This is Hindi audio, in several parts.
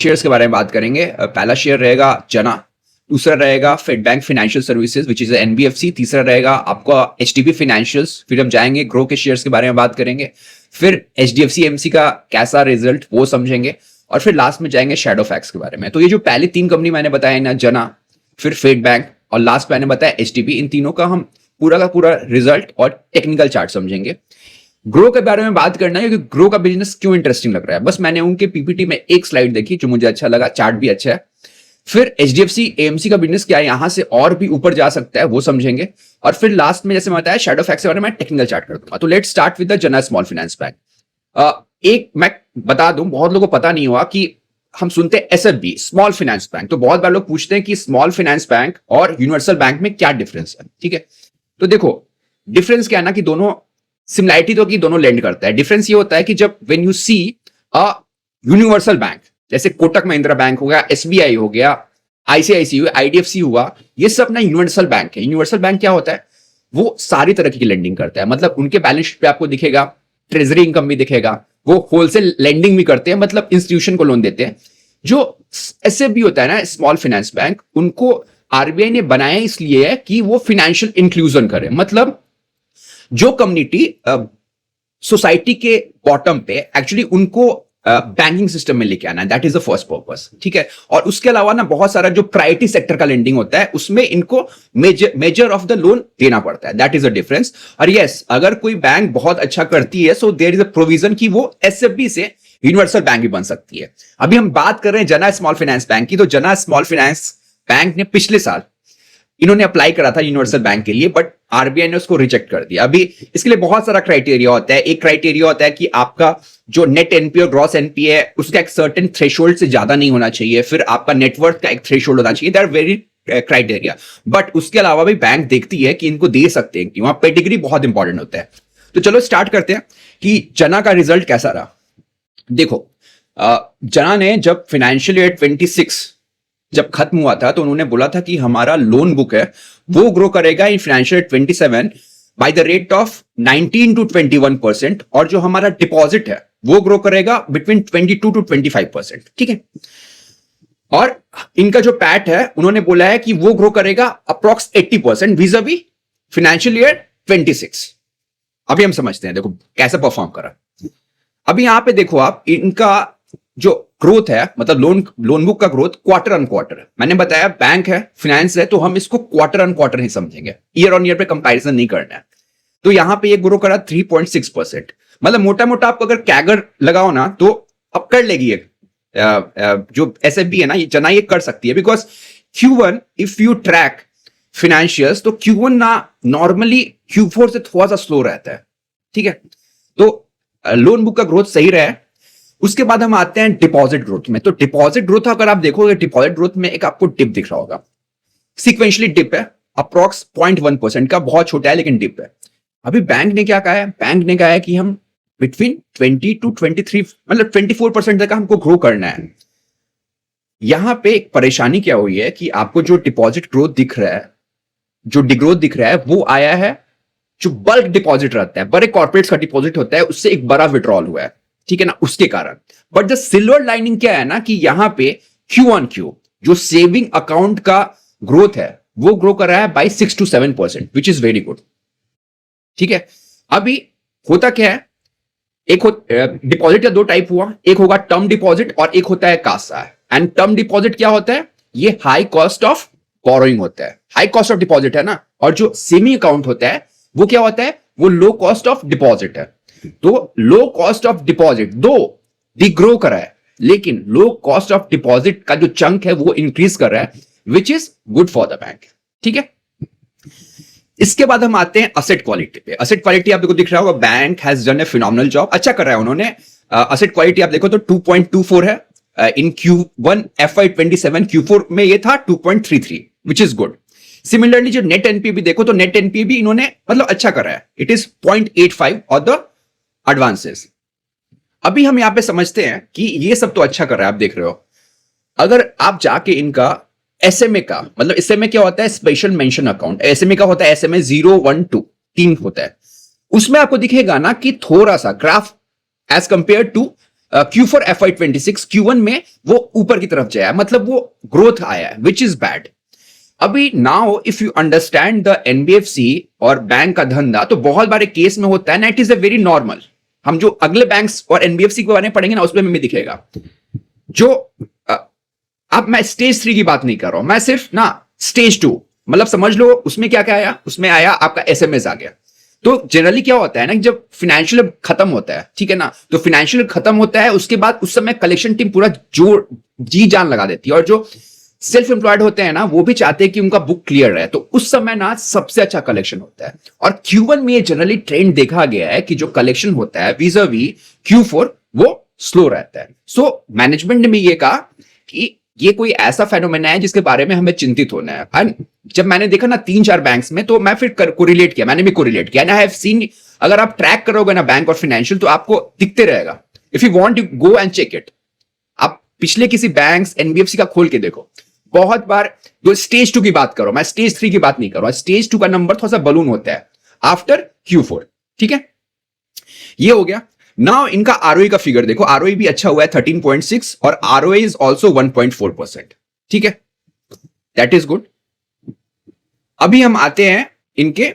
शेयर्स के बारे में बात करेंगे। पहला शेयर रहेगा जना, दूसरा रहेगा Fed bank financial services which is NBFC, तीसरा रहेगा आपका एचडीबी फाइनेंशियल्स। फिर हम जाएंगे ग्रो के शेयर्स के बारे में बात करेंगे, फिर एचडीएफसी एमसी का कैसा रिजल्ट वो समझेंगे, और फिर लास्ट में जाएंगे शैडो फैक्स के बारे में। तो ये जो पहले 3 कंपनी मैंने बताया ना, जना, फिर फेड बैंक और लास्ट मैंने बताया एचडीबी, इन तीनों का हम पूरा का पूरा रिजल्ट और टेक्निकल चार्ट समझेंगे। ग्रो के बारे में बात करना है क्योंकि ग्रो का बिजनेस क्यों इंटरेस्टिंग लग रहा है। बस मैंने उनके पीपीटी में एक स्लाइड देखी जो मुझे अच्छा लगा, चार्ट भी अच्छा है। फिर एचडीएफसी एएमसी का बिजनेस क्या है, यहां से और भी ऊपर जा सकता है, वो समझेंगे। और फिर लास्ट में जैसे मैं बताया शैडो फैक्ट्स के बारे में टेक्निकल चार्ट कर दूंगा। तो लेट्स स्टार्ट विद द जना स्मॉल फाइनेंस बैंक। एक मैं बता दूं, बहुत लोगों को पता नहीं हुआ कि हम सुनते हैं एसएफबी, स्मॉल फाइनेंस बैंक, तो बहुत बार लोग पूछते हैं कि स्मॉल फाइनेंस बैंक और यूनिवर्सल बैंक में क्या डिफरेंस है। ठीक है, तो देखो डिफरेंस क्या है ना कि दोनों सिमिलैरिटी तो कि दोनों लेंड करता है। डिफरेंस ये होता है कि जब when you see a universal bank, जैसे कोटक महिंद्रा बैंक हो गया, एसबीआई हो गया, आईसीआईसी हुआ, आईडीएफसी हुआ, ये सब ना यूनिवर्सल बैंक है। यूनिवर्सल बैंक क्या होता है, वो सारी तरह की लेंडिंग करता है। मतलब उनके बैलेंस शीट पे आपको दिखेगा ट्रेजरी इनकम भी दिखेगा, वो होलसेल लेंडिंग भी करते हैं, मतलब इंस्टीट्यूशन को लोन देते हैं। जो एसएफबी होता है ना, स्मॉल फाइनेंस बैंक, उनको आरबीआई ने बनाया इसलिए है कि वो फाइनेंशियल इंक्लूजन करे। मतलब जो कम्युनिटी सोसाइटी के बॉटम पे एक्चुअली उनको बैंकिंग सिस्टम में लेके आना है, that is the first purpose. ठीक है, और उसके अलावा ना बहुत सारा जो प्रायोरिटी सेक्टर का लेंडिंग होता है उसमें इनको मेजर ऑफ द लोन देना पड़ता है, दैट इज द डिफरेंस। और यस, अगर कोई बैंक बहुत अच्छा करती है so there is a provision कि वो एसएफबी से यूनिवर्सल बैंक भी बन सकती है। अभी हम बात कर रहे हैं जना स्मॉल फाइनेंस बैंक की। तो जना स्मॉल फाइनेंस बैंक ने पिछले साल इन्होंने अप्लाई करा था यूनिवर्सल बैंक के लिए, बट आरबीआई ने उसको रिजेक्ट कर दिया। अभी इसके लिए बहुत सारा क्राइटेरिया होता है। एक क्राइटेरिया होता है कि आपका जो नेट एनपीए और ग्रॉस एनपीए है उसका एक सर्टेन थ्रेशोल्ड से ज्यादा नहीं होना चाहिए, फिर आपका नेटवर्थ का एक थ्रेशोल्ड होना चाहिए, दैट वेरी क्राइटेरिया। बट उसके अलावा भी बैंक देखती है कि इनको दे सकते हैं कि वहां पेडिग्री बहुत इंपॉर्टेंट होता है। तो चलो स्टार्ट करते हैं कि जना का रिजल्ट कैसा रहा। देखो जना ने जब फाइनेंशियल ईयर 26 जब खत्म हुआ था तो उन्होंने बोला था कि हमारा लोन बुक है वो ग्रो करेगा in financial 27 by the rate of 19 to 21%, और जो हमारा डिपॉजिट है वो ग्रो करेगा बिटवीन 22 to 25%। ठीक है, और इनका जो पैट है उन्होंने बोला है कि वो ग्रो करेगा अप्रॉक्स 80% vis-a-vis फाइनेंशियल ईयर 26। अभी हम समझते हैं देखो कैसे परफॉर्म करा। अभी यहां पे देखो आप, इनका जो ग्रोथ है मतलब लोन बुक का ग्रोथ क्वार्टर ऑन क्वार्टर, मैंने बताया बैंक है फाइनेंस है तो हम इसको क्वार्टर ऑन क्वार्टर ही समझेंगे, ईयर ऑन ईयर पे कंपैरिजन नहीं करना है। तो यहां पे ये ग्रो करा 3.6%। मतलब मोटा मोटा आपको अगर कैगर लगाओ ना तो अब कर लेगी ये जो एसएफबी है ना, ये जना ये कर सकती है। Because Q1 if you track financials तो Q1 ना नॉर्मली Q4 से थोड़ा सा स्लो रहता है। ठीक है, तो लोन बुक का ग्रोथ सही रहा है। उसके बाद हम आते हैं डिपॉजिट ग्रोथ में। तो डिपॉजिट ग्रोथ अगर आप देखोगे, डिपॉजिट ग्रोथ में एक आपको डिप दिख रहा होगा, सीक्वेंशियली डिप है अप्रॉक्स 0.1% का, बहुत छोटा है लेकिन डिप है। अभी बैंक ने क्या कहा है, बैंक ने कहा है कि हम बिटवीन 20 to 23 मतलब 24% तक हमको ग्रो करना है। यहां पे एक परेशानी क्या हुई है कि आपको जो डिपॉजिट ग्रोथ दिख रहा है, जो डिग्रोथ दिख रहा है वो आया है जो बल्क डिपॉजिट रहता है, बड़े कॉर्पोरेट्स का डिपॉजिट होता है, उससे एक बड़ा विड्रॉल हुआ है। ठीक है ना, उसके कारण। बट द सिल्वर लाइनिंग क्या है ना कि यहां पे Q-on-Q जो सेविंग अकाउंट का ग्रोथ है वो ग्रो कर रहा है by 6 to 7%, which is very good. ठीक है, अभी होता क्या है, एक डिपॉजिट का 2 टाइप हुआ, एक होगा टर्म डिपॉजिट और एक होता है कासा। एंड टर्म डिपॉजिट क्या होता है, ये हाई कॉस्ट ऑफ बोरोइंग होता है, हाई कॉस्ट ऑफ डिपॉजिट है ना। और जो सेविंग अकाउंट होता है वो क्या होता है, वो लो कॉस्ट ऑफ डिपॉजिट है। तो लो कॉस्ट ऑफ डिपॉजिट दो डिग्रो कर रहा है, लेकिन लो कॉस्ट ऑफ डिपॉजिट का जो चंक है वो इंक्रीज कर रहा है, which is good for the bank. ठीक है, इसके बाद हम आते हैं असेट क्वालिटी पे। असेट क्वालिटी आपको दिख रहा होगा, bank has done A phenomenal job, अच्छा कर रहा है उन्होंने। असेट क्वालिटी आप देखो तो 2.24 है इन Q1 FY27, Q4 में ये था 2.33, विच इज गुड। सिमिलरली जो नेट एनपीए भी देखो तो नेट एनपीए भी इन्होंने मतलब अच्छा कर रहा है, इट इज 0.85 और द एडवांसेस। अभी हम यहां पे समझते हैं कि ये सब तो अच्छा कर रहा है, आप देख रहे हो। अगर आप जाके इनका एसएमए का, मतलब एसएमए क्या होता है, स्पेशल मेंशन अकाउंट, एसएमए का होता है एसएमए 0, 1, 2 3 होता है, उसमें आपको दिखेगा ना कि थोड़ा सा graph as compare to Q4 FY26 Q1 में वो ऊपर की तरफ जाया, मतलब वो ग्रोथ आया है, विच इज बैड। अभी now if you understand the NBFC और बैंक का धंधा, तो बहुत बारे केस में होता है ना, it is a very normal. हम जो अगले बैंक्स और एनबीएफसी के बारे में पढ़ेंगे ना, उसमें हमें दिखेगा। जो अब मैं स्टेज 3 की बात नहीं कर रहा हूं, मैं सिर्फ ना स्टेज 2, मतलब समझ लो उसमें क्या क्या आया, उसमें आया आपका एसएमएस आ गया। तो जनरली क्या होता है ना, जब फाइनेंशियल खत्म होता है, ठीक है ना, तो फाइनेंशियल खत्म होता है, उसके बाद उस समय कलेक्शन टीम पूरा जोर जी जान लगा देती है, और जो सेल्फ एम्प्लॉयड होते हैं ना, वो भी चाहते हैं कि उनका बुक क्लियर रहे, तो उस समय ना सबसे अच्छा कलेक्शन होता है। और Q1 में ये जनरली ट्रेंड देखा गया है कि जो कलेक्शन होता है vis-a-vis Q4 वो स्लो रहता है। सो मैनेजमेंट ने भी ये कहा कि ये कोई ऐसा फेनोमेना है जिसके बारे में हमें चिंतित होना है। एंड जब मैंने देखा ना 3-4 बैंक्स में, तो मैं फिर कोरिलेट किया, मैंने भी कोरिलेट किया, एंड आई हैव सीन, अगर आप ट्रैक करोगे ना बैंक और फाइनेंशियल, तो आपको दिखते रहेगा। If you want you go and check it, आप पिछले किसी बैंक्स एनबीएफसी का खोल के देखो, बहुत बार जो स्टेज 2 की बात करो, मैं स्टेज 3 की बात नहीं कर रहा, स्टेज 2 का नंबर थोड़ा सा बलून होता है आफ्टर Q4, ठीक है। ये हो गया। नाउ इनका आरओई का फिगर देखो, आरओई भी अच्छा हुआ है 13.6 और आरओए इज ऑल्सो 1.4%, ठीक है, दैट इज गुड। अभी हम आते हैं इनके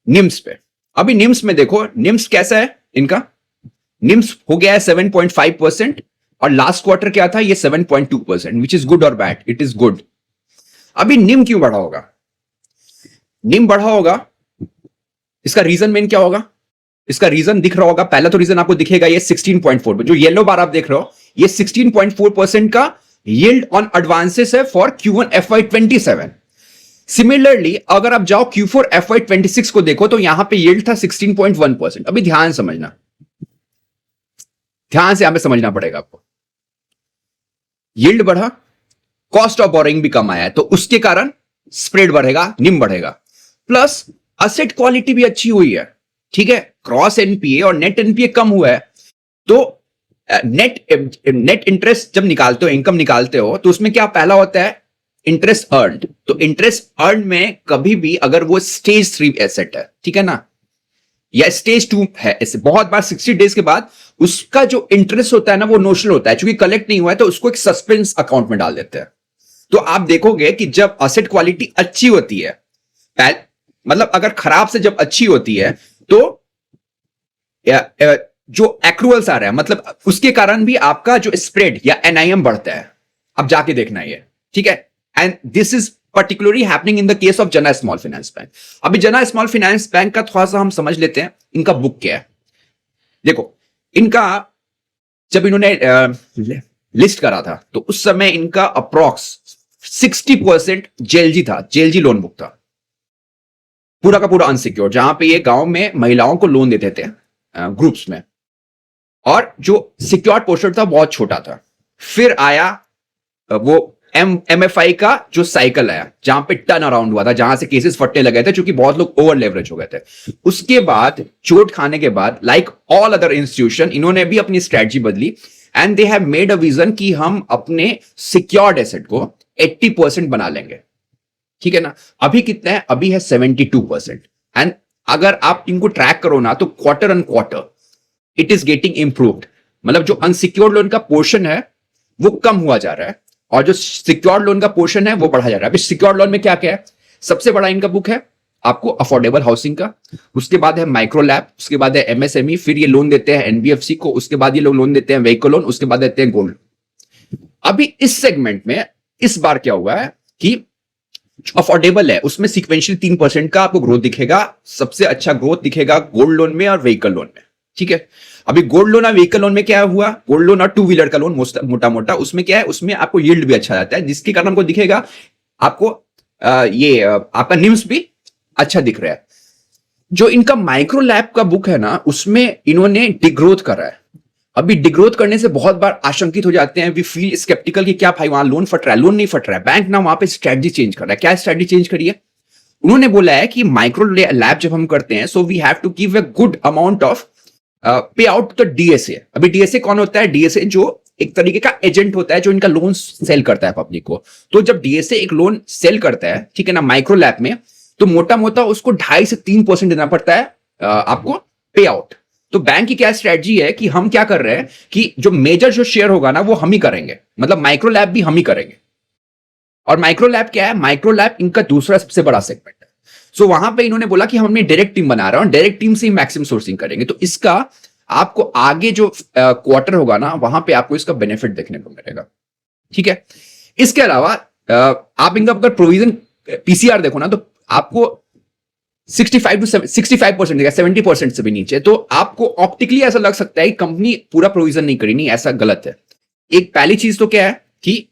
निम्स पे। अभी निम्स में देखो, निम्स कैसा है इनका, निम्स हो गया है 7.5%, और लास्ट क्वार्टर क्या था, ये 7.2%, विच इज गुड और बैड, इट इज गुड। अभी निम क्यों बढ़ा होगा, निम बढ़ा होगा, इसका रीजन मेन क्या होगा, इसका रीजन दिख रहा होगा। पहला तो रीजन आपको दिखेगा ये 16.4, जो येलो बार आप देख रहे हो, ये 16.4% का यील्ड ऑन एडवांसेस है फॉर Q1 FY27। सिमिलरली अगर आप जाओ Q4 FY26 को देखो, तो यहां पे यील्ड था 16.1%। अभी ध्यान समझना, ध्यान से हमें समझना पड़ेगा आपको। यील्ड बढ़ा, कॉस्ट ऑफ बोरिंग भी कम आया है, तो उसके कारण स्प्रेड बढ़ेगा, निम बढ़ेगा, प्लस असेट क्वालिटी भी अच्छी हुई है, ठीक है, क्रॉस एनपीए और नेट एनपीए कम हुआ है। तो नेट इंटरेस्ट जब निकालते हो, इनकम निकालते हो, तो उसमें क्या पहला होता है, इंटरेस्ट अर्न्ड। तो इंटरेस्ट अर्न में कभी भी अगर वो स्टेज 3 एसेट है, ठीक है ना, या स्टेज 2 है, ऐसे बहुत बार 60 डेज के बाद उसका जो इंटरेस्ट होता है ना, वो नोशनल होता है, क्योंकि कलेक्ट नहीं हुआ है, तो उसको एक सस्पेंस अकाउंट में डाल देते हैं। तो आप देखोगे कि जब एसेट क्वालिटी अच्छी होती है, मतलब अगर खराब से जब अच्छी होती है, तो जो एक्रूअल्स आ रहा है, मतलब उसके कारण भी आपका जो स्प्रेड या एनआईएम बढ़ता है। अब जाके देखना ये, ठीक है, and this is particularly happening in the case of Jana Small Finance Bank। अभी Jana Small Finance Bank का थोड़ा सा हम समझ लेते हैं, इनका बुक क्या है। देखो इनका जब इन्होंने लिस्ट करा था, तो उस समय इनका अप्रॉक्स 60% जेएलजी था, जेएलजी लोन बुक था, पूरा का पूरा अनसिक्योर्ड, जहां पे ये गांव में महिलाओं को लोन देते थे ग्रुप्स में, और जो सिक्योर्ड पोर्शन था बहुत छोटा था। फिर आया वो एमएफआई का जो साइकिल आया, जहां पे टर्न अराउंड हुआ था, जहां से केसेस फटने लगे थे, क्योंकि बहुत लोग ओवर लेवरेज हो गए थे। उसके बाद चोट खाने के बाद, लाइक ऑल अदर इंस्टीट्यूशन, इन्होंने भी अपनी स्ट्रेटजी बदली, and they have made a vision कि हम अपने सिक्योर्ड एसेट को 80% बना लेंगे, ठीक है ना। अभी कितना है, अभी है 72%, एंड अगर आप इनको ट्रैक करो ना, तो quarter on quarter it is getting improved, मतलब जो अनसिक्योर्ड लोन का पोर्शन है वो कम हुआ जा रहा है, और जो सिक्योर्ड लोन का पोर्शन है वो बढ़ा जा रहा है। अभी सिक्योर्ड लोन में क्या क्या है, सबसे बड़ा इनका बुक है आपको अफोर्डेबल हाउसिंग का, उसके बाद है माइक्रो लैब, उसके बाद है एमएसएमई, फिर ये लोन देते हैं एनबीएफसी को, उसके बाद ये लोग लोन देते हैं व्हीकल लोन, उसके बाद देते हैं गोल्ड। अभी इस सेगमेंट में इस बार क्या हुआ है कि अफोर्डेबल है, उसमें सिक्वेंशियल 3% का आपको ग्रोथ दिखेगा, सबसे अच्छा ग्रोथ दिखेगा गोल्ड लोन में और व्हीकल लोन में, ठीक है। अभी गोल्ड लोन और व्हीकल लोन में क्या हुआ, गोल्ड लोन और टू व्हीलर का लोन मोटा मोटा, उसमें क्या है, उसमें आपको यील्ड भी अच्छा जाता है, जिसके कारण आपको दिखेगा, आपको आपका निम्स भी अच्छा दिख रहा है। जो इनका माइक्रो लैब का बुक है ना, उसमें इन्होंने डिग्रोथ करा है। अभी डिग्रोथ करने से बहुत बार आशंकित हो जाते हैं, वी फील स्केप्टिकल कि क्या भाई वहां लोन फट रहा है, लोन नहीं फट रहा है, बैंक ना वहां पे स्ट्रेटजी चेंज कर रहा है। क्या स्ट्रेटजी चेंज करी है, उन्होंने बोला है कि माइक्रो लैब जब हम करते हैं, so we have to give a good amount of pay out the DSA. अभी डीएसए कौन होता है, डीएसए जो एक तरीके का एजेंट होता है, जो इनका लोन सेल करता है पब्लिक को। तो जब डीएसए एक लोन सेल करता है, ठीक है ना, माइक्रो लैब में, तो मोटा मोटा उसको 2.5 से 3% देना पड़ता है आपको पे आउट। तो बैंक की क्या स्ट्रेटजी है कि हम क्या कर रहे हैं कि जो मेजर जो शेयर होगा ना वो हम ही करेंगे, मतलब माइक्रो लैब भी हम ही करेंगे। और माइक्रो लैब क्या है? माइक्रो लैब इनका दूसरा सबसे बड़ा सेगमेंट है। सो वहां पे इन्होंने बोला कि हम अपनी डायरेक्ट टीम बना रहे हैं और डायरेक्ट टीम से ही मैक्सिमम सोर्सिंग करेंगे। तो इसका आपको आगे जो क्वार्टर होगा ना वहां पे आपको इसका बेनिफिट देखने को मिलेगा। ठीक है, इसके अलावा आप इनका अगर प्रोविजन पीसीआर देखो ना तो आपको 65 टू 65% देगा, 70% से भी नीचे। तो आपको ऑप्टिकली ऐसा लग सकता है कि कंपनी पूरा प्रोविजन नहीं करी, नहीं, ऐसा गलत है। एक पहली चीज तो क्या है कि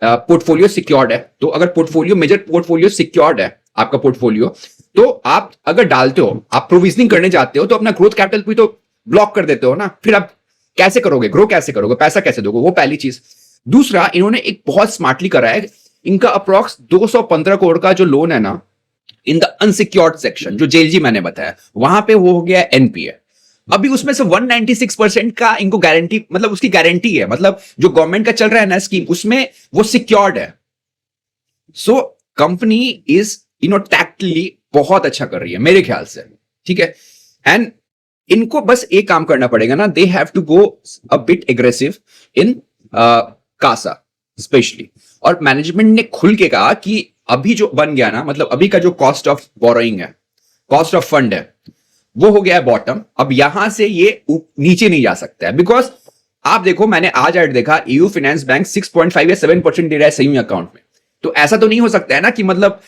पोर्टफोलियो सिक्योर्ड है। तो अगर पोर्टफोलियो मेजर पोर्टफोलियो सिक्योर्ड है आपका पोर्टफोलियो, तो आप अगर डालते हो, आप प्रोविजनिंग करने जाते हो तो अपना ग्रोथ कैपिटल भी तो ब्लॉक कर देते हो ना, फिर आप कैसे करोगे? ग्रो कैसे करोगे? पैसा कैसे दोगे? वो पहली चीज। दूसरा, इन्होंने एक बहुत स्मार्टली करा है, इनका अप्रॉक्स 215 करोड़ का जो लोन है ना इन द अनसिक्योर्ड सेक्शन, जो जेलजी मैंने बताया, वहां पे वो हो गया एनपीए। अभी उसमें से 196% का इनको गारंटी, मतलब उसकी गारंटी है, मतलब जो गवर्नमेंट का चल रहा है ना स्कीम, उसमें वो सिक्योर्ड है। सो कंपनी इज टैक्टली बहुत अच्छा कर रही है मेरे ख्याल से। ठीक है, एंड इनको बस एक काम करना पड़ेगा ना, they have to go a bit aggressive in CASA specially. और मैनेजमेंट ने खुल के कहा कि अभी जो बन गया ना, मतलब अभी का जो कॉस्ट ऑफ बोरोइंग है, कॉस्ट ऑफ फंड है, वो हो गया है बॉटम। अब यहां से ये नीचे नहीं जा सकता है, बिकॉज आप देखो, मैंने आज ऐड देखा ईयू फाइनेंस बैंक 6.5 या 7% दे रहा है सेविंग अकाउंट में। तो ऐसा तो नहीं हो सकता है ना कि मतलब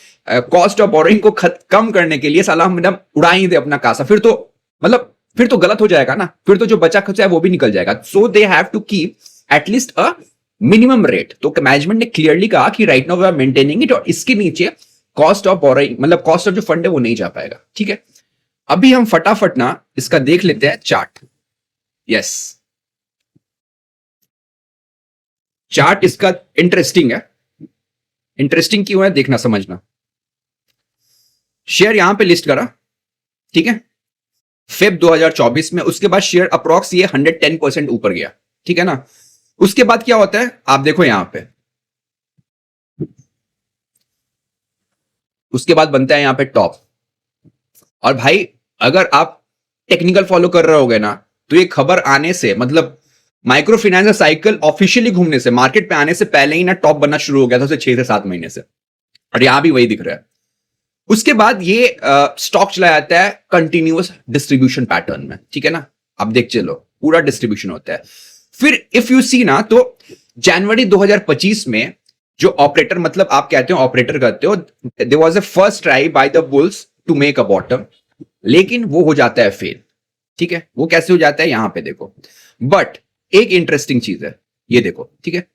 कॉस्ट ऑफ बोरोइंग को कम करने के लिए साला हम एकदम उड़ा ही दे अपना कासा, फिर तो मतलब फिर तो गलत हो जाएगा ना, फिर तो जो बचा खर्चा है वो भी निकल जाएगा। So they have to keep at least a minimum rate. तो मैनेजमेंट ने क्लियरली कहा कि right now we are maintaining it, और इसके नीचे कॉस्ट ऑफ बोरोइंग, मतलब कॉस्ट ऑफ जो फंड है वो नहीं जा पाएगा। ठीक है, अभी हम फटाफट ना इसका देख लेते हैं चार्ट। यस, चार्ट इसका इंटरेस्टिंग है। इंटरेस्टिंग क्यों है देखना, समझना। शेयर यहां पे लिस्ट करा, ठीक है, फेब 2024 में। उसके बाद शेयर अप्रॉक्स ये 110% ऊपर गया। ठीक है ना, उसके बाद क्या होता है आप देखो यहां पे, उसके बाद बनता है यहां पे टॉप। और भाई अगर आप टेक्निकल फॉलो कर रहे होगे ना, तो ये खबर आने से, मतलब माइक्रो फाइनेंस साइकिल ऑफिशियली घूमने से, मार्केट पे आने से पहले ही ना टॉप बनना शुरू हो गया था, उसे 6 से 7 महीने से। और यहां भी वही दिख रहा है। उसके बाद ये स्टॉक चला जाता है कंटिन्यूअस डिस्ट्रीब्यूशन पैटर्न में। ठीक है ना, आप देख चलो पूरा डिस्ट्रीब्यूशन होता है। फिर इफ यू सी ना, तो जनवरी 2025 में जो ऑपरेटर, मतलब आप कहते हो ऑपरेटर करते हो, there was a first try by the bulls to make a bottom, लेकिन वो हो जाता है फेल। ठीक है, वो कैसे हो जाता है यहां पे देखो। बट एक इंटरेस्टिंग चीज है, ये देखो। ठीक है,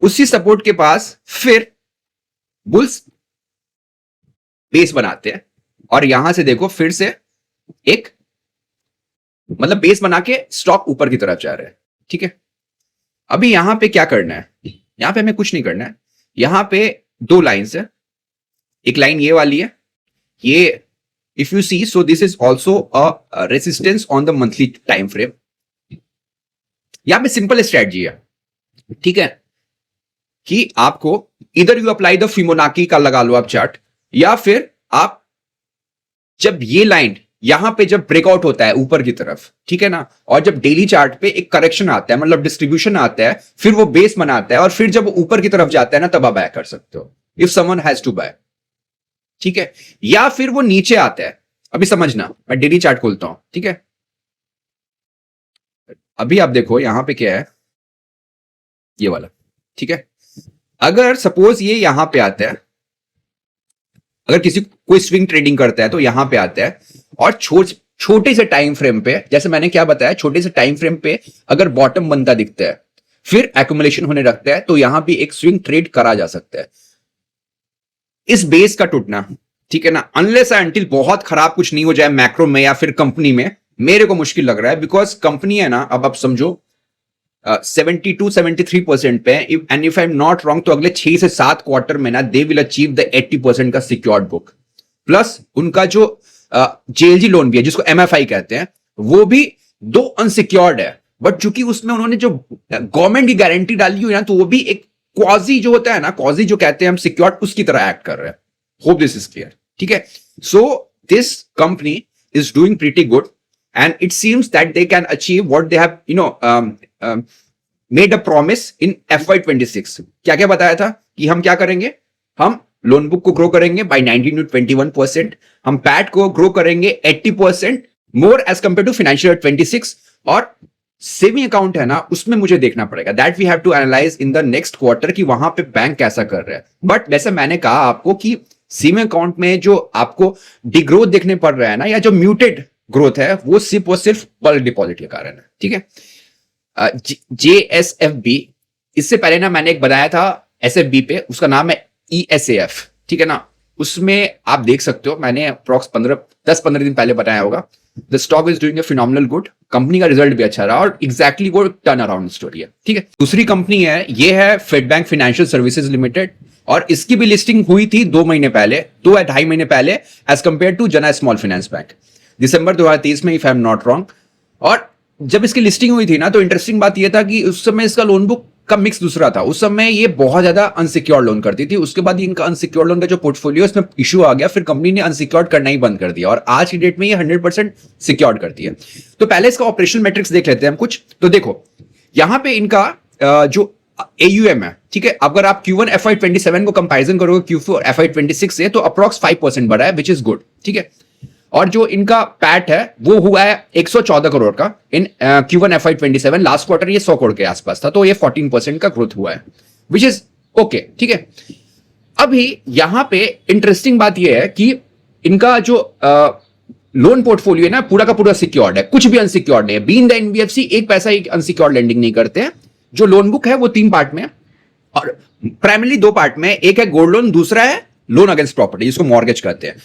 उसी सपोर्ट के पास फिर बुल्स बेस बनाते हैं, और यहां से देखो फिर से एक, मतलब बेस बना के स्टॉक ऊपर की तरफ जा रहा है। ठीक है, अभी यहां पे क्या करना है, यहां पे हमें कुछ नहीं करना है। यहां पे दो लाइंस है, एक लाइन ये वाली है, ये if you see, so this is also a resistance on the monthly time frame. यहां पे सिंपल स्ट्रेटजी है, ठीक है, कि आपको इधर यू अप्लाई द फिबोनाची का लगा लो आप चार्ट, या फिर आप जब ये लाइन यहां पे जब ब्रेकआउट होता है ऊपर की तरफ, ठीक है ना, और जब डेली चार्ट पे एक करेक्शन आता है, मतलब डिस्ट्रीब्यूशन आता है, फिर वो बेस बनाता है, और फिर जब ऊपर की तरफ जाता है ना, तब आप बाय कर सकते हो if someone has to buy. ठीक है, या फिर वो नीचे आता है। अभी समझना, मैं डेली चार्ट खोलता हूं। ठीक है, अभी आप देखो यहां पे क्या है, ये वाला। ठीक है, अगर सपोज ये यहां पे आता है, अगर किसी कोई स्विंग ट्रेडिंग करता है तो यहां पे आता है, और छोटे से टाइम फ्रेम पे, जैसे मैंने क्या बताया, छोटे से टाइम फ्रेम पे अगर बॉटम बनता दिखता है, फिर एक्यूमुलेशन होने लगता है, तो यहां भी एक स्विंग ट्रेड करा जा सकता है। इस बेस का टूटना, ठीक है ना, अनलेस अंटिल बहुत खराब कुछ नहीं हो जाए मैक्रो में या फिर कंपनी में, मेरे को मुश्किल लग रहा है। बिकॉज कंपनी है ना, अब आप समझो 72-73% पे, and if I am not wrong, तो अगले 6 से 7 क्वार्टर में ना दे विल अचीव द 80% का सिक्योर्ड बुक, प्लस उनका जो जेएलजी लोन भी है, जिसको एमएफआई कहते हैं, वो भी दो अनसिक्योर्ड है, बट चूंकि उसमें उन्होंने जो गवर्नमेंट की गारंटी डाली हुई है ना, तो वो भी एक क्वाजी जो होता है ना, क्वाजी जो कहते हैं हम सिक्योर्ड, उसकी तरह एक्ट कर रहे हैं। Hope this is clear. ठीक है, so this company is doing pretty good. and it seems that they can achieve what they have made a promise in FY26. क्या क्या बताया था कि हम क्या करेंगे, हम लोन बुक को ग्रो करेंगे बाय 19 to 21%, हम पैट को ग्रो करेंगे 80% more as compare to financial 26, और सेविंग अकाउंट है ना, उसमें मुझे देखना पड़ेगा, that we have to analyse in the next quarter कि वहां पे बैंक कैसा कर रहा है। बट वैसे मैंने कहा आपको कि सेविंग अकाउंट में जो आपको डिग्रोथ देखने पड़ रहा है ना, या जो म्यूटेड ग्रोथ है, वो सिर्फ और सिर्फ बल्क डिपॉजिट के कारण है। ठीक है, JSFB, इससे पहले ना मैंने एक बताया था SFB पे, उसका नाम है ESAF। ठीक है ना, उसमें आप देख सकते हो, मैंने अप्रॉक्स 10-15 दिन पहले बताया होगा, the stock is doing a phenomenal good, company का रिजल्ट भी अच्छा रहा और एग्जैक्टली वो टर्न अराउंड स्टोरी है। ठीक है, दूसरी कंपनी है, ये है Fed bank financial services limited, और इसकी भी लिस्टिंग हुई थी 2 महीने पहले, 2 या 2.5 महीने पहले, एज कंपेयर टू जना स्मॉल फाइनेंस बैंक, दिसंबर 2023 में, if I am not wrong. और जब इसकी लिस्टिंग हुई थी ना, तो इंटरेस्टिंग बात यह था कि उस समय इसका लोन बुक का मिक्स दूसरा था। उस समय ये बहुत ज्यादा अनसिक्योर्ड लोन करती थी, उसके बाद इनका अनसिक्योर्ड लोन का जो पोर्टफोलियो, इसमें इशू आ गया, फिर कंपनी ने अनसिक्योर्ड करना ही बंद कर दिया, और आज की डेट में ये 100% सिक्योर्ड करती है। तो पहले इसका ऑपरेशनल मैट्रिक्स देख लेते हैं हम कुछ। तो देखो, यहां पे इनका जो AUM है, ठीक है, अगर आप Q1 FY27 को कंपैरिजन करोगे Q4 FY26 से, तो अप्रॉक्स 5% बढ़ा है, विच इज गुड। ठीक है, और जो इनका पैट है वो हुआ है 114 करोड़ का इन Q1 FY27, लास्ट क्वार्टर ये 100 करोड़ के आसपास था, तो ये 14% का ग्रोथ हुआ है, विच इज ओके। ठीक है, अभी यहां पे इंटरेस्टिंग बात ये है कि इनका जो लोन पोर्टफोलियो है ना, पूरा का पूरा सिक्योर्ड है, कुछ भी अनसिक्योर्ड नहीं है। बीइंग द NBFC, एक पैसा एक अनसिक्योर्ड लेंडिंग नहीं करते हैं। जो लोन बुक है वो 3 पार्ट में, और प्राइमरली 2 पार्ट में, एक है गोल्ड लोन, दूसरा है लोन अगेंस्ट प्रॉपर्टी, जिसको मॉर्गेज कहते हैं।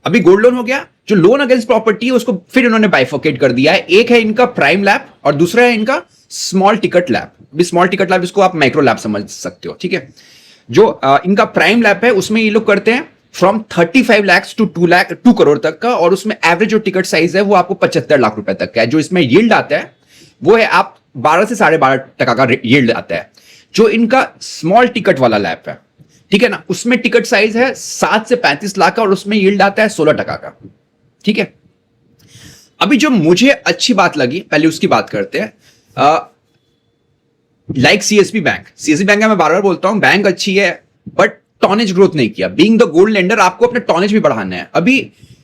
अभी गोल्ड लोन हो गया, जो लोन अगेंस्ट प्रॉपर्टी है उसको फिर इन्होंने बाइफोकेट कर दिया है, एक है इनका प्राइम लैब और दूसरा है इनका स्मॉल टिकट लैब। भी स्मॉल टिकट लैब, इसको आप माइक्रो लैब समझ सकते हो। ठीक है, जो इनका प्राइम लैब है उसमें ये लोग करते हैं फ्रॉम 35 लाख टू 2 करोड़ तक का, और उसमें एवरेज जो टिकट साइज है वो आपको 75 लाख रुपए तक का है। जो इसमें यील्ड आता है वो है आप 12 से 12.5% का यील्ड आता है। जो इनका स्मॉल टिकट वाला लैब है, ठीक है ना, उसमें टिकट साइज है 7 से 35 लाख का, और उसमें यील्ड आता है 16% का। ठीक है, अभी जो मुझे अच्छी बात लगी, पहले उसकी बात करते हैं। लाइक CSB बैंक है, मैं बार बार बोलता हूं, बैंक अच्छी है बट टॉनेज ग्रोथ नहीं किया। बीइंग द गोल्ड लेंडर, आपको अपने टॉनेज भी बढ़ाना है। अभी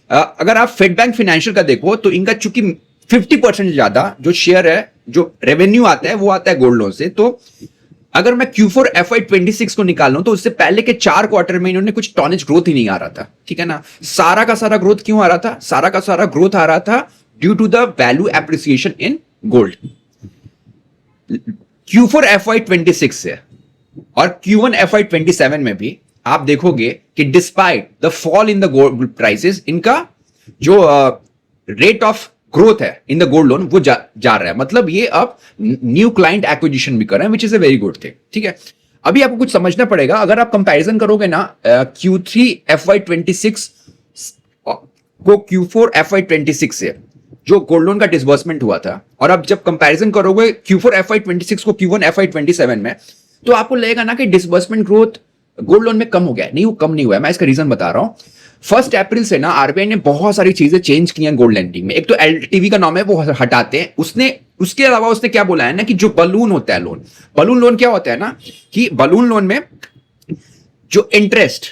अगर आप फेड बैंक फाइनेंशियल का देखो, तो इनका चूंकि 50% ज्यादा जो शेयर है, जो रेवेन्यू आता है वो आता है गोल्ड लोन से। तो अगर मैं Q4 FY26 को निकालूं, तो उससे पहले के 4 क्वार्टर में इन्होंने कुछ टॉनेज ग्रोथ ही नहीं आ रहा था। ठीक है ना, सारा का सारा ग्रोथ क्यों आ रहा था? सारा का सारा ग्रोथ आ रहा था due to the value appreciation in gold. Q4 FY26 से और Q1 FY27 में भी आप देखोगे कि despite the fall in the gold prices, इनका जो रेट ऑफ ग्रोथ है इन द गोल्ड लोन वो जा रहा है। मतलब ये अब न्यू क्लाइंट एक्विजिशन भी कर रहे हैं, which is a very good thing. ठीक है, अभी आपको कुछ समझना पड़ेगा। अगर आप कंपैरिजन करोगे ना Q3 FY26 को Q4 FY26 से, जो गोल्ड लोन का डिसबर्समेंट हुआ था, और अब जब कंपैरिजन करोगे Q4 FY26 को Q1 FY27 में, तो आपको लगेगा ना कि डिसबर्समेंट ग्रोथ गोल्ड लोन में कम हो गया है। नहीं, वो कम नहीं हुआ है। मैं इसका रीजन बता रहा हूं। 1 अप्रैल से ना RBI ने बहुत सारी चीजें चेंज की हैं गोल्ड लेंडिंग में। एक तो LTV का नाम है वो हटाते हैं उसने। उसके अलावा उसने क्या बोला है ना कि जो बलून होता है लोन, बलून लोन क्या होता है ना कि बलून लोन में जो इंटरेस्ट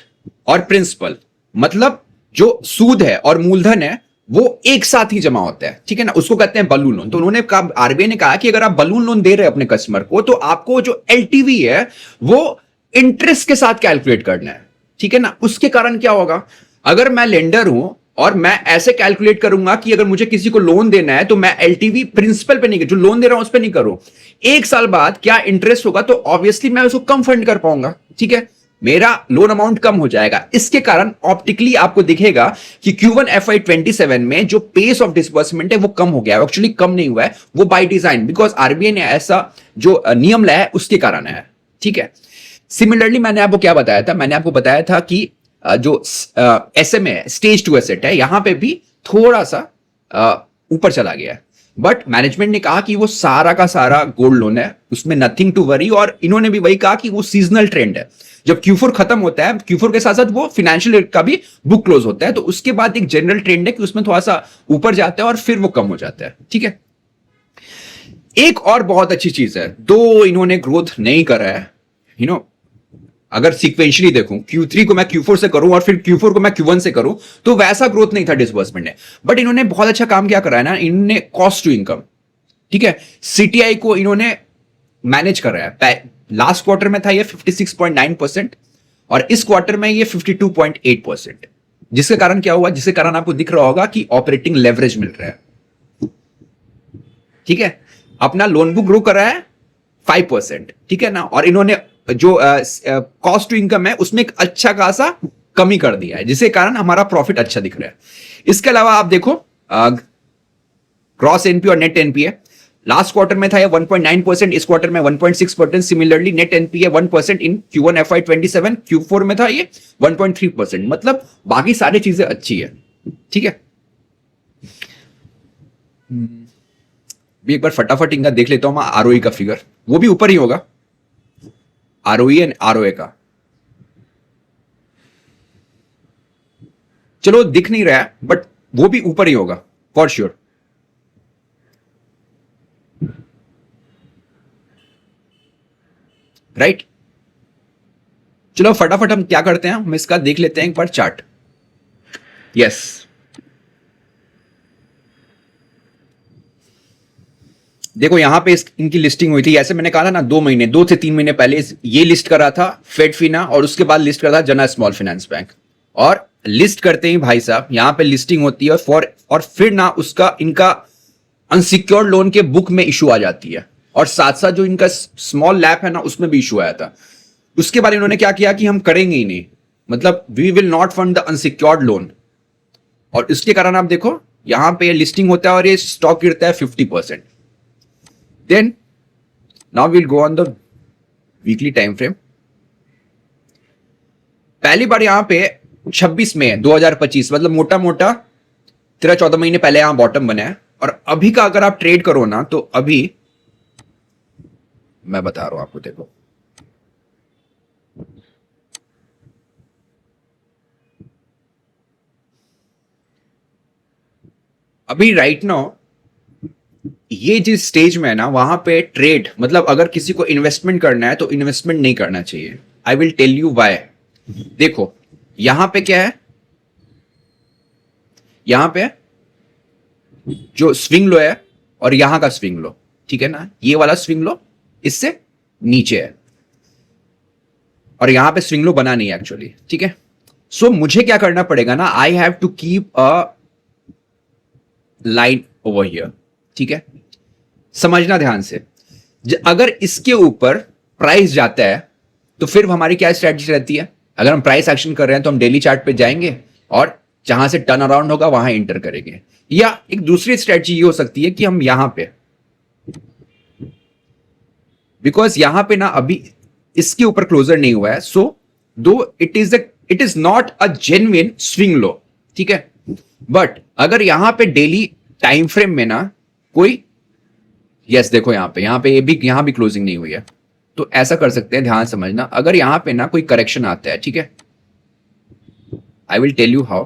और प्रिंसिपल, मतलब जो सूद है और मूलधन है, वो एक साथ ही जमा होता है। ठीक है ना, उसको कहते हैं बलून लोन। तो उन्होंने कहा, RBI ने कहा कि अगर आप बलून लोन दे रहे हैं अपने कस्टमर को, तो आपको जो LTV है वो इंटरेस्ट के साथ कैलकुलेट करना है। ठीक है ना, उसके कारण क्या होगा, अगर मैं लेंडर हूं और मैं ऐसे कैलकुलेट करूंगा कि अगर मुझे किसी को लोन देना है तो मैं LTV प्रिंसिपल पे नहीं, जो लोन दे रहा हूं उस पे नहीं करूं, 1 साल बाद क्या इंटरेस्ट होगा तो ऑब्वियसली मैं उसको कम फंड कर पाऊंगा। ठीक है, मेरा लोन अमाउंट कम हो जाएगा। इसके कारण ऑप्टिकली आपको दिखेगा कि Q1 FY27 में जो पेस ऑफ डिसबर्समेंट है वो कम हो गया है। एक्चुअली कम नहीं हुआ है, वो बाय डिजाइन, बिकॉज RBI ने ऐसा जो नियम लाया है उसके कारण है। ठीक है, सिमिलरली मैंने आपको क्या बताया था, मैंने आपको बताया था कि जो SMA है, स्टेज 2 एसेट है, यहां पे भी थोड़ा सा ऊपर चला गया है। बट मैनेजमेंट ने कहा कि वो सारा का सारा गोल्ड लोन है, उसमें नथिंग टू वरी, और इन्होंने भी वही कहा कि वो सीजनल ट्रेंड है। जब Q4 खत्म होता है, Q4 के साथ साथ वो फाइनेंशियल ईयर का भी बुक क्लोज होता है, तो उसके बाद एक जनरल ट्रेंड है कि उसमें थोड़ा सा ऊपर जाता है और फिर वो कम हो जाता है। ठीक है, एक और बहुत अच्छी चीज है, दो इन्होंने ग्रोथ नहीं करा है, अगर सीक्वेंशियली देखूं, Q3 को मैं Q4 से करूं और फिर Q4 को मैं Q1 से करूं, तो वैसा ग्रोथ नहीं था डिसबर्समेंट में। बट इन्होंने बहुत अच्छा काम क्या करा है ना, इन्होंने कॉस्ट टू इनकम, ठीक है, CTI को इन्होंने मैनेज कर रहा है। लास्ट क्वार्टर में था ये 56.9% और इस क्वार्टर में ये 52.8%, जिसके कारण क्या हुआ, जिसके कारण आपको दिख रहा होगा कि ऑपरेटिंग लेवरेज मिल रहा है। ठीक है, अपना लोन बुक ग्रो कर रहा है 5%, ठीक है ना, और इन्होंने जो कॉस्ट टू इनकम है उसमें एक अच्छा खासा कमी कर दिया है, जिसके कारण हमारा प्रॉफिट अच्छा दिख रहा है। इसके अलावा आप देखो ग्रॉस एनपीए और नेट एनपीए, लास्ट क्वार्टर में था ये 1.9%, इस क्वार्टर में 1.6%। सिमिलरली नेट एनपीए 1% इन Q1 FY27, Q4 में था ये 1.3%। मतलब बाकी सारी चीजें अच्छी है। ठीक है, भी एक बार फटाफट इनका देख लेता हूं मैं आरओई का फिगर, वो भी ऊपर ही होगा, आरओई एंड आरओए का। चलो दिख नहीं रहा है बट वो भी ऊपर ही होगा फॉर श्योर। राइट, चलो फटाफट हम क्या करते हैं, हम इसका देख लेते हैं एक बार चार्ट। यस, देखो यहां पे इनकी लिस्टिंग हुई थी, ऐसे मैंने कहा था ना 2 से 3 महीने पहले ये लिस्ट करा था फेडफिना, और उसके बाद लिस्ट करा था जना स्मॉल फाइनेंस बैंक। और लिस्ट करते ही भाई साहब यहां पे लिस्टिंग होती है और फिर ना उसका इनका अनसिक्योर्ड लोन के बुक में इशू आ जाती है, और साथ साथ जो इनका स्मॉल लैप है ना उसमें भी इशू आया था। उसके बाद इन्होंने क्या किया कि हम करेंगे ही नहीं, मतलब we will not fund the unsecured loan, और इसके कारण आप देखो यहां पे लिस्टिंग होता है और ये स्टॉक गिरता है 50%। Then now will go on the weekly time frame. पहली बार यहां पे 26 मई 2025, मतलब मोटा मोटा 13-14 महीने पहले यहां बॉटम बना है। और अभी का अगर आप ट्रेड करो ना, तो अभी मैं बता रहा हूं आपको, देखो अभी राइट नाउ ये जिस स्टेज में है ना, वहां पे ट्रेड, मतलब अगर किसी को इन्वेस्टमेंट करना है तो इन्वेस्टमेंट नहीं करना चाहिए। I will tell you why. देखो यहां पे क्या है, यहां पे जो स्विंग लो है और यहां का स्विंग लो, ठीक है ना, ये वाला स्विंग लो इससे नीचे है, और यहां पे स्विंग लो बना नहीं है एक्चुअली। ठीक है, सो मुझे क्या करना पड़ेगा ना, I have to keep a line over here. ठीक है, समझना ध्यान से, अगर इसके ऊपर प्राइस जाता है तो फिर हमारी क्या स्ट्रेटजी रहती है, अगर हम प्राइस एक्शन कर रहे हैं तो हम डेली चार्ट पे जाएंगे और जहां से टर्न अराउंड होगा वहां एंटर करेंगे। या एक दूसरी स्ट्रेटजी ये हो सकती है कि हम यहां पे, बिकॉज यहां पे ना अभी इसके ऊपर क्लोजर नहीं हुआ है, सो दो it is not a genuine swing low. ठीक है, बट अगर यहां पे डेली टाइम फ्रेम में ना कोई, यस देखो यहां पे यहां भी क्लोजिंग नहीं हुई है, तो ऐसा कर सकते हैं, ध्यान समझना, अगर यहां पे ना कोई करेक्शन आता है, ठीक है, I will tell you how.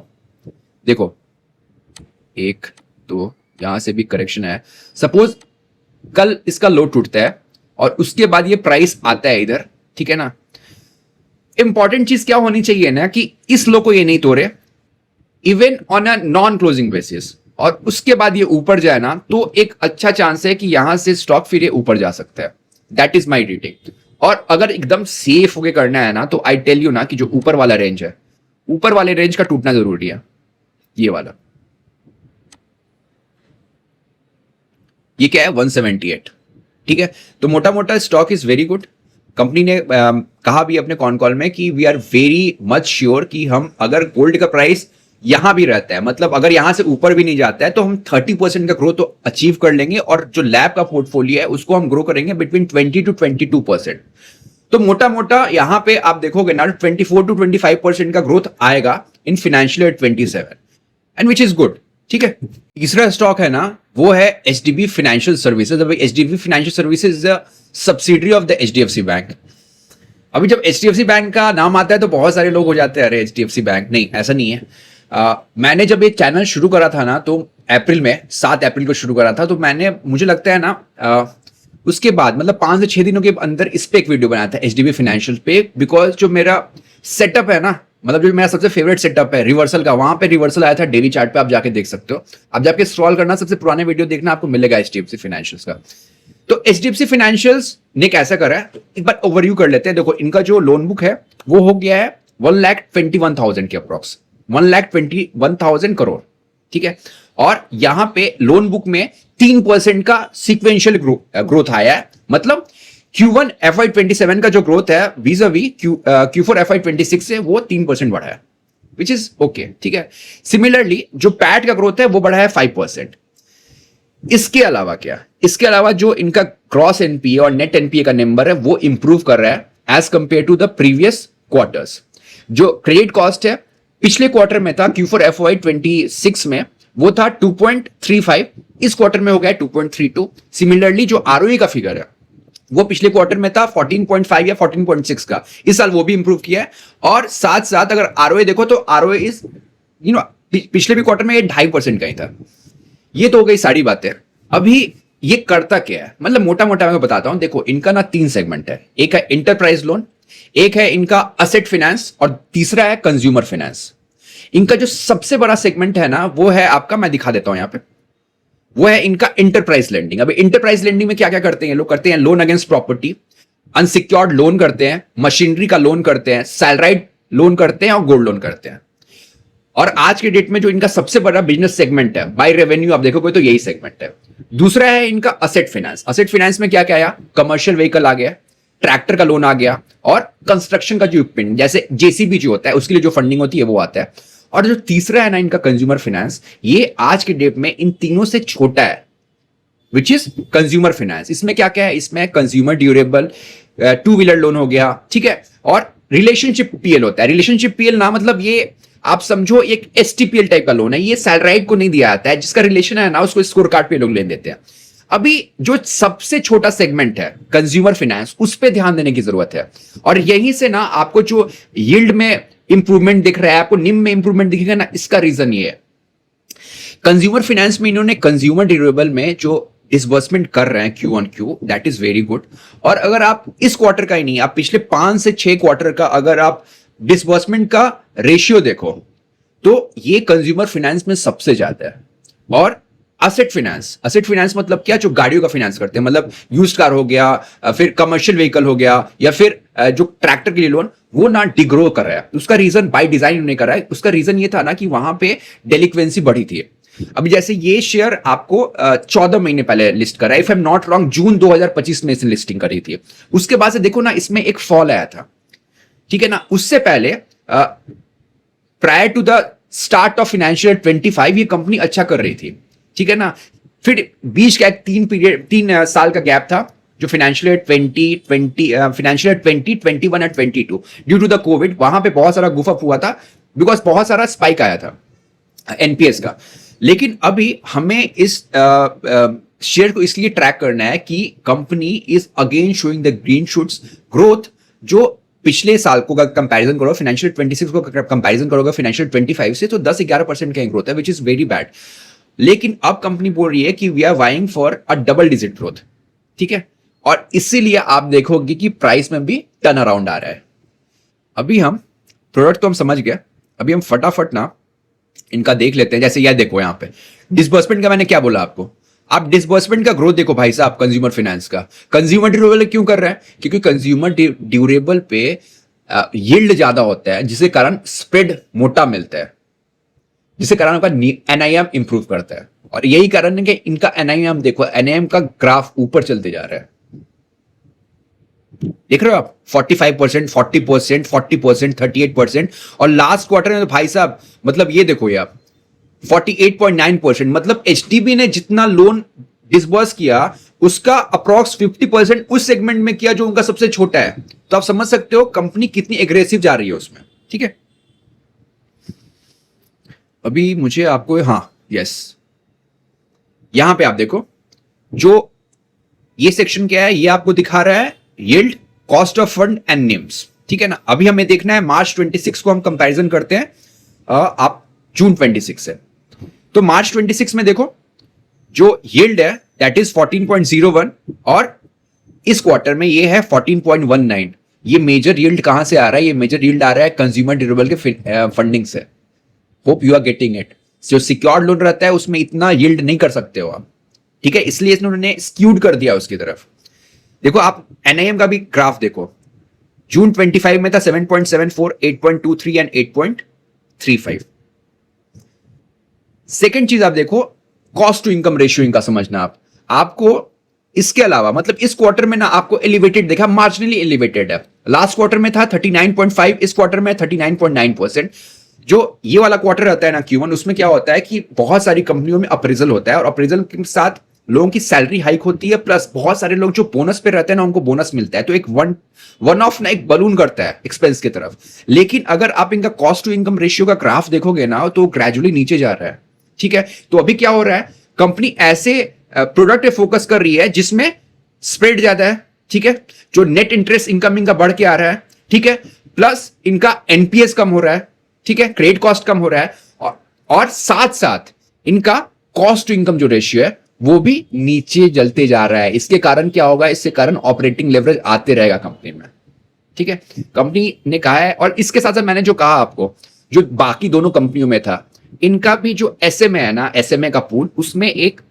देखो 1 2 यहां से भी करेक्शन है, सपोज कल इसका लो टूटता है और उसके बाद ये प्राइस आता है इधर, ठीक है ना, इंपॉर्टेंट चीज क्या होनी चाहिए ना कि इस लो को ये नहीं तोड़े even on a non closing basis, और उसके बाद ये ऊपर जाए ना, तो एक अच्छा चांस है कि यहां से स्टॉक फिर ये ऊपर जा सकता है। That is my reading. और अगर एकदम सेफ होके करना है ना, तो आई टेल यू ना कि जो ऊपर वाला रेंज है, ऊपर वाले रेंज का टूटना जरूरी है, ये वाला, ये क्या है 178। ठीक है, तो मोटा मोटा stock is very good. Company ने कहा भी अपने कॉन कॉल में कि we are very much sure कि हम अगर गोल्ड का प्राइस यहां भी रहता है, मतलब अगर यहां से ऊपर भी नहीं जाता है, तो हम 30% का ग्रोथ तो अचीव कर लेंगे, और जो लैब का पोर्टफोलियो है उसको हम ग्रो करेंगे बिटवीन 20 to 22%। तो मोटा मोटा यहां पे आप देखोगे ना 24 to 25% का ग्रोथ आएगा in financial year 27, and which is good. ठीक है। तीसरा स्टॉक है ना, वो है एचडीबी फाइनेंशियल सर्विसेज। अभी HDB financial services is a subsidiary of the HDFC bank. अभी जब एचडीएफसी बैंक का नाम आता है तो बहुत सारे लोग हो जाते हैं अरे एचडीएफसी बैंक, नहीं ऐसा नहीं है। मैंने जब ये चैनल शुरू करा था ना, तो अप्रैल में 7 अप्रैल को शुरू करा था, तो मैंने, मुझे लगता है ना उसके बाद मतलब 5 से 6 दिनों के अंदर इस पे एक वीडियो बनाया था एचडीबी फाइनेंशियल पे, बिकॉज जो मेरा सेटअप है ना, मतलब जो मेरा सबसे फेवरेट सेटअप है रिवर्सल का, वहां पे रिवर्सल आया था डेली चार्ट पे, आप जाके देख सकते हो। आप जाके स्क्रॉल करना, सबसे पुराने वीडियो देखना, आपको मिलेगा एचडीएफसी फाइनेंशियल्स का। तो एचडीएफसी फाइनेंशियल्स ने कैसा करा है, एक बार ओवरव्यू कर लेते हैं। देखो इनका जो लोन बुक है वो हो गया है 1,21,000 के अप्रोक्स, 1,21,000 करोड़, ठीक है। और यहां पे लोन बुक में 3% का सीक्वेंशियल ग्रोथ आया है, मतलब Q1 FY27 का जो ग्रोथ है vis-a-vis Q4 FY26 से वो 3% बढ़ा है, विच इज ओके, ठीक है। सिमिलरली जो पैट का ग्रोथ है वो बढ़ा है 5%। इसके अलावा क्या, इसके अलावा जो इनका क्रॉस एनपीए और नेट एनपीए का नंबर है वो इंप्रूव कर रहा है as compare to the previous quarters. जो क्रेडिट कॉस्ट है पिछले क्वार्टर में था Q4 FY26 में वो था 2.35, इस क्वार्टर में हो गया 2.32। सिमिलरली जो आरओई का फिगर है वो पिछले क्वार्टर में था 14.5 या 14.6 का, इस साल वो भी इंप्रूव किया है। और साथ साथ अगर आरओए देखो तो आरओए इज पिछले भी क्वार्टर में ये 2.5% का ही था। ये तो हो गई सारी बातें। अभी ये करता क्या है, मतलब मोटा मोटा मैं बताता हूं। देखो इनका ना 3 सेगमेंट है, एक है इंटरप्राइज लोन, एक है इनका असेट फाइनेंस और तीसरा है कंज्यूमर फाइनेंस। इनका जो सबसे बड़ा सेगमेंट है ना वो है आपका, मैं दिखा देता हूं यहां पे, वो है इनका इंटरप्राइज लेंडिंग। अभी इंटरप्राइज लेंडिंग में क्या क्या करते हैं लोग, करते हैं loan against property, unsecured loan करते हैं, मशीनरी का लोन करते हैं, सैलराइड लोन करते हैं और गोल्ड लोन करते हैं। और आज के डेट में जो इनका सबसे बड़ा बिजनेस सेगमेंट है बाय रेवेन्यू आप देखोगे तो यही सेगमेंट है। दूसरा है इनका असेट फाइनेंस। असेट फाइनेंस में क्या क्या आया, कमर्शियल व्हीकल आ गया, ट्रैक्टर का लोन आ गया और कंस्ट्रक्शन का जो इक्विपमेंट जैसे जेसीबी जो होता है उसके लिए जो फंडिंग होती है वो आता है। और जो तीसरा है ना इनका कंज्यूमर फाइनेंस, ये आज के डेट में इन तीनों से छोटा है, विच इज कंज्यूमर फाइनेंस। इसमें क्या क्या है, इसमें कंज्यूमर ड्यूरेबल, 2 व्हीलर लोन हो गया, ठीक है, और रिलेशनशिप पीएल होता है। रिलेशनशिप पीएल ना मतलब ये आप समझो एक एसटीपीएल टाइप का लोन है, ये सैलराइड को नहीं दिया जाता है, जिसका रिलेशन है ना उसको स्कोर कार्ड पे लोग ले देते हैं। अभी जो सबसे छोटा सेगमेंट है कंज्यूमर फाइनेंस, उस पर ध्यान देने की जरूरत है। और यहीं से ना आपको जो यील्ड में इंप्रूवमेंट दिख रहा है, आपको निम में इंप्रूवमेंट दिखेगा ना, इसका रीजन ये है कंज्यूमर फाइनेंस में इन्होंने कंज्यूमर ड्यूरेबल में जो डिसबर्समेंट कर रहे हैं Q1Q, that is very good. और अगर आप इस क्वार्टर का ही नहीं, आप पिछले 5 से 6 क्वार्टर का अगर आप डिसबर्समेंट का रेशियो देखो तो ये कंज्यूमर फाइनेंस में सबसे ज्यादा है। और असेट फाइनेंस मतलब क्या, जो गाड़ियों का फाइनेंस करते हैं, मतलब यूज्ड कार हो गया, फिर कमर्शियल व्हीकल हो गया, या फिर जो ट्रैक्टर के लिए लोन, वो ना डिग्रो कर रहा है। उसका रीजन बाय डिजाइन नहीं कर रहा है, उसका रीजन ये था ना कि वहां पे डेलिक्वेंसी बढ़ी थी। अभी जैसे ये शेयर आपको 14 महीने पहले लिस्ट करा है, if I am not wrong June 2025 में इसने लिस्टिंग करी थी। उसके बाद से देखो ना इसमें एक फॉल आया था, ठीक है ना। उससे पहले prior to the start of financial 25 ये कंपनी अच्छा कर रही थी, ठीक है ना। फिर बीच का एक 3 साल का गैप था जो financial 2020 financial 2021 and 22 due to the covid, वहां पे बहुत सारा गुफ अप हुआ था बिकॉज बहुत सारा स्पाइक आया था एनपीएस का। लेकिन अभी हमें इस शेयर को इसलिए ट्रैक करना है कि company is again showing the green shoots growth. जो पिछले साल को कंपैरिजन करो, फाइनेंशियल 26 को कंपैरिजन करोगे फाइनेंशियल 25 से, तो 10-11% का ग्रोथ है, विच इज वेरी बैड। लेकिन अब कंपनी बोल रही है कि we are vying for a double digit growth, ठीक है। और इसीलिए आप देखोगे कि प्राइस में भी टर्न अराउंड आ रहा है। अभी हम प्रोडक्ट तो हम समझ गए, अभी हम फटाफट ना इनका देख लेते हैं। जैसे यह देखो यहाँ पे डिसबर्समेंट का मैंने क्या बोला आपको, आप डिसबर्समेंट का ग्रोथ देखो भाई साहब कंज्यूमर फाइनेंस का। कंज्यूमर ड्यूरेबल क्यों कर रहा है, क्योंकि कंज्यूमर ड्यूरेबल पे यील्ड ज्यादा होता है, जिसके कारण स्प्रेड मोटा मिलता है, जिसके कारण उनका एनआईएम इंप्रूव करता है। और यही कारण है कि इनका एनआईएम देखो, एनआईएम का ग्राफ ऊपर चलते जा रहा है, देख रहे हो आप, 45%, 40%, 40%, 38%। और लास्ट क्वार्टर में तो भाई साहब मतलब ये देखो यार 48.9%, मतलब एचडीबी ने जितना लोन डिसबर्स किया उसका अप्रॉक्स 50% उस सेगमेंट में किया जो उनका सबसे छोटा है। तो आप समझ सकते हो कंपनी कितनी एग्रेसिव जा रही है उसमें, ठीक है। अभी मुझे आपको यस, यहां पे आप देखो, जो ये सेक्शन क्या है, ये आपको दिखा रहा है yield, cost of fund and NIMS, ठीक है ना। अभी हमें देखना है मार्च 26 को हम कंपैरिजन करते हैं आप जून 26 से। तो मार्च 26 में देखो जो यील्ड है दैट इज 14.01 और इस क्वार्टर में ये है 14.19। ये मेजर यील्ड कहां से आ रहा है? ये मेजर यील्ड आ रहा है कंज्यूमर ड्यूरेबल के फंडिंग से। Hope you are getting it. जो सिक्योर्ड लोन रहता है उसमें इतना यील्ड नहीं कर सकते हो आप, ठीक है, इसलिए इन्होंने स्क्यूड कर दिया उसकी तरफ। देखो आप एनआईएम का भी ग्राफ देखो, जून 25 में था 7.74, 8.23 एंड 8.35। सेकेंड चीज आप देखो, कॉस्ट टू इनकम रेशियो इनका समझना आपको इसके अलावा, मतलब इस क्वार्टर में ना आपको एलिवेटेड देखा, मार्जिनली एलिवेटेड है। लास्ट क्वार्टर में था 39.5, इस क्वार्टर में 39.9%। जो ये वाला क्वार्टर रहता है ना Q1, उसमें क्या होता है कि बहुत सारी कंपनियों में अप्रेजल होता है और अप्रेजल के साथ लोगों की सैलरी हाइक होती है, प्लस बहुत सारे लोग जो बोनस पे रहते हैं ना उनको बोनस मिलता है, तो एक वन ऑफ ना एक बलून करता है एक्सपेंस की तरफ। लेकिन अगर आप इनका कॉस्ट टू इनकम रेशियो का ग्राफ देखोगे ना तो ग्रेजुअली नीचे जा रहा है, ठीक है। तो अभी क्या हो रहा है, कंपनी ऐसे प्रोडक्ट पे फोकस कर रही है जिसमें स्प्रेड ज्यादा है, ठीक है, जो नेट इंटरेस्ट इनकम इनका बढ़ के आ रहा है, ठीक है, प्लस इनका एनपीएस कम हो रहा है, ठीक है, क्रेडिट कॉस्ट कम हो रहा है, और साथ साथ इनका कॉस्ट टू इनकम जो रेशियो है वो भी नीचे जलते जा रहा है। इसके कारण क्या होगा, इसके कारण ऑपरेटिंग लेवरेज आते रहेगा कंपनी में, ठीक है। कंपनी ने कहा है, और इसके साथ साथ मैंने जो कहा आपको, जो बाकी दोनों कंपनियों में था, इनका भी जो एसएमए है ना, एसएमए का पूल, उसमें एक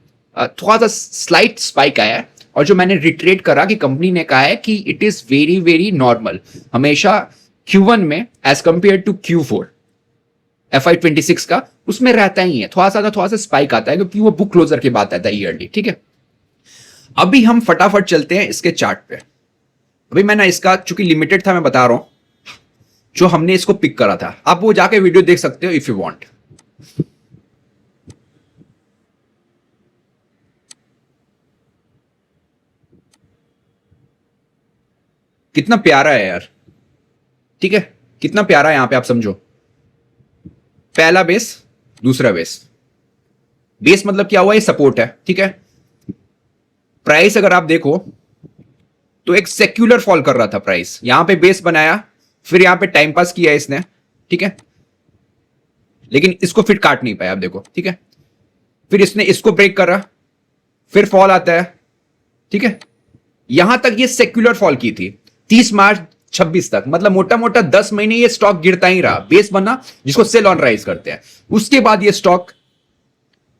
थोड़ा सा स्लाइट स्पाइक आया है। और जो मैंने रिट्रेट करा कि कंपनी ने कहा है कि it is very very normal, हमेशा Q1 में as compare to Q4 FY26 का उसमें रहता ही है, थोड़ा सा स्पाइक आता है क्योंकि वो बुक क्लोजर के बाद आता है ईयरली, ठीक है। अभी हम फटाफट चलते हैं इसके चार्ट पे। अभी मैं ना इसका चूंकि लिमिटेड था, मैं बता रहा हूं, जो हमने इसको पिक करा था, आप वो जाके वीडियो देख सकते हो इफ यू वांट। कितना प्यारा है यार, ठीक है, कितना प्यारा है। यहां पे आप समझो, पहला बेस, दूसरा बेस। बेस मतलब क्या हुआ, ये सपोर्ट है, ठीक है। प्राइस अगर आप देखो तो एक सेक्युलर फॉल कर रहा था प्राइस, यहां पे बेस बनाया, फिर यहां पे टाइम पास किया इसने, ठीक है, लेकिन इसको फिर काट नहीं पाया, आप देखो, ठीक है। फिर इसने इसको ब्रेक करा, फिर फॉल आता है, ठीक है। यहां तक ये सेक्युलर फॉल की थी 30 मार्च 26 तक, मतलब मोटा मोटा 10 महीने ये स्टॉक गिरता ही रहा, बेस बना जिसको सेल ऑन राइज करते हैं। उसके बाद ये स्टॉक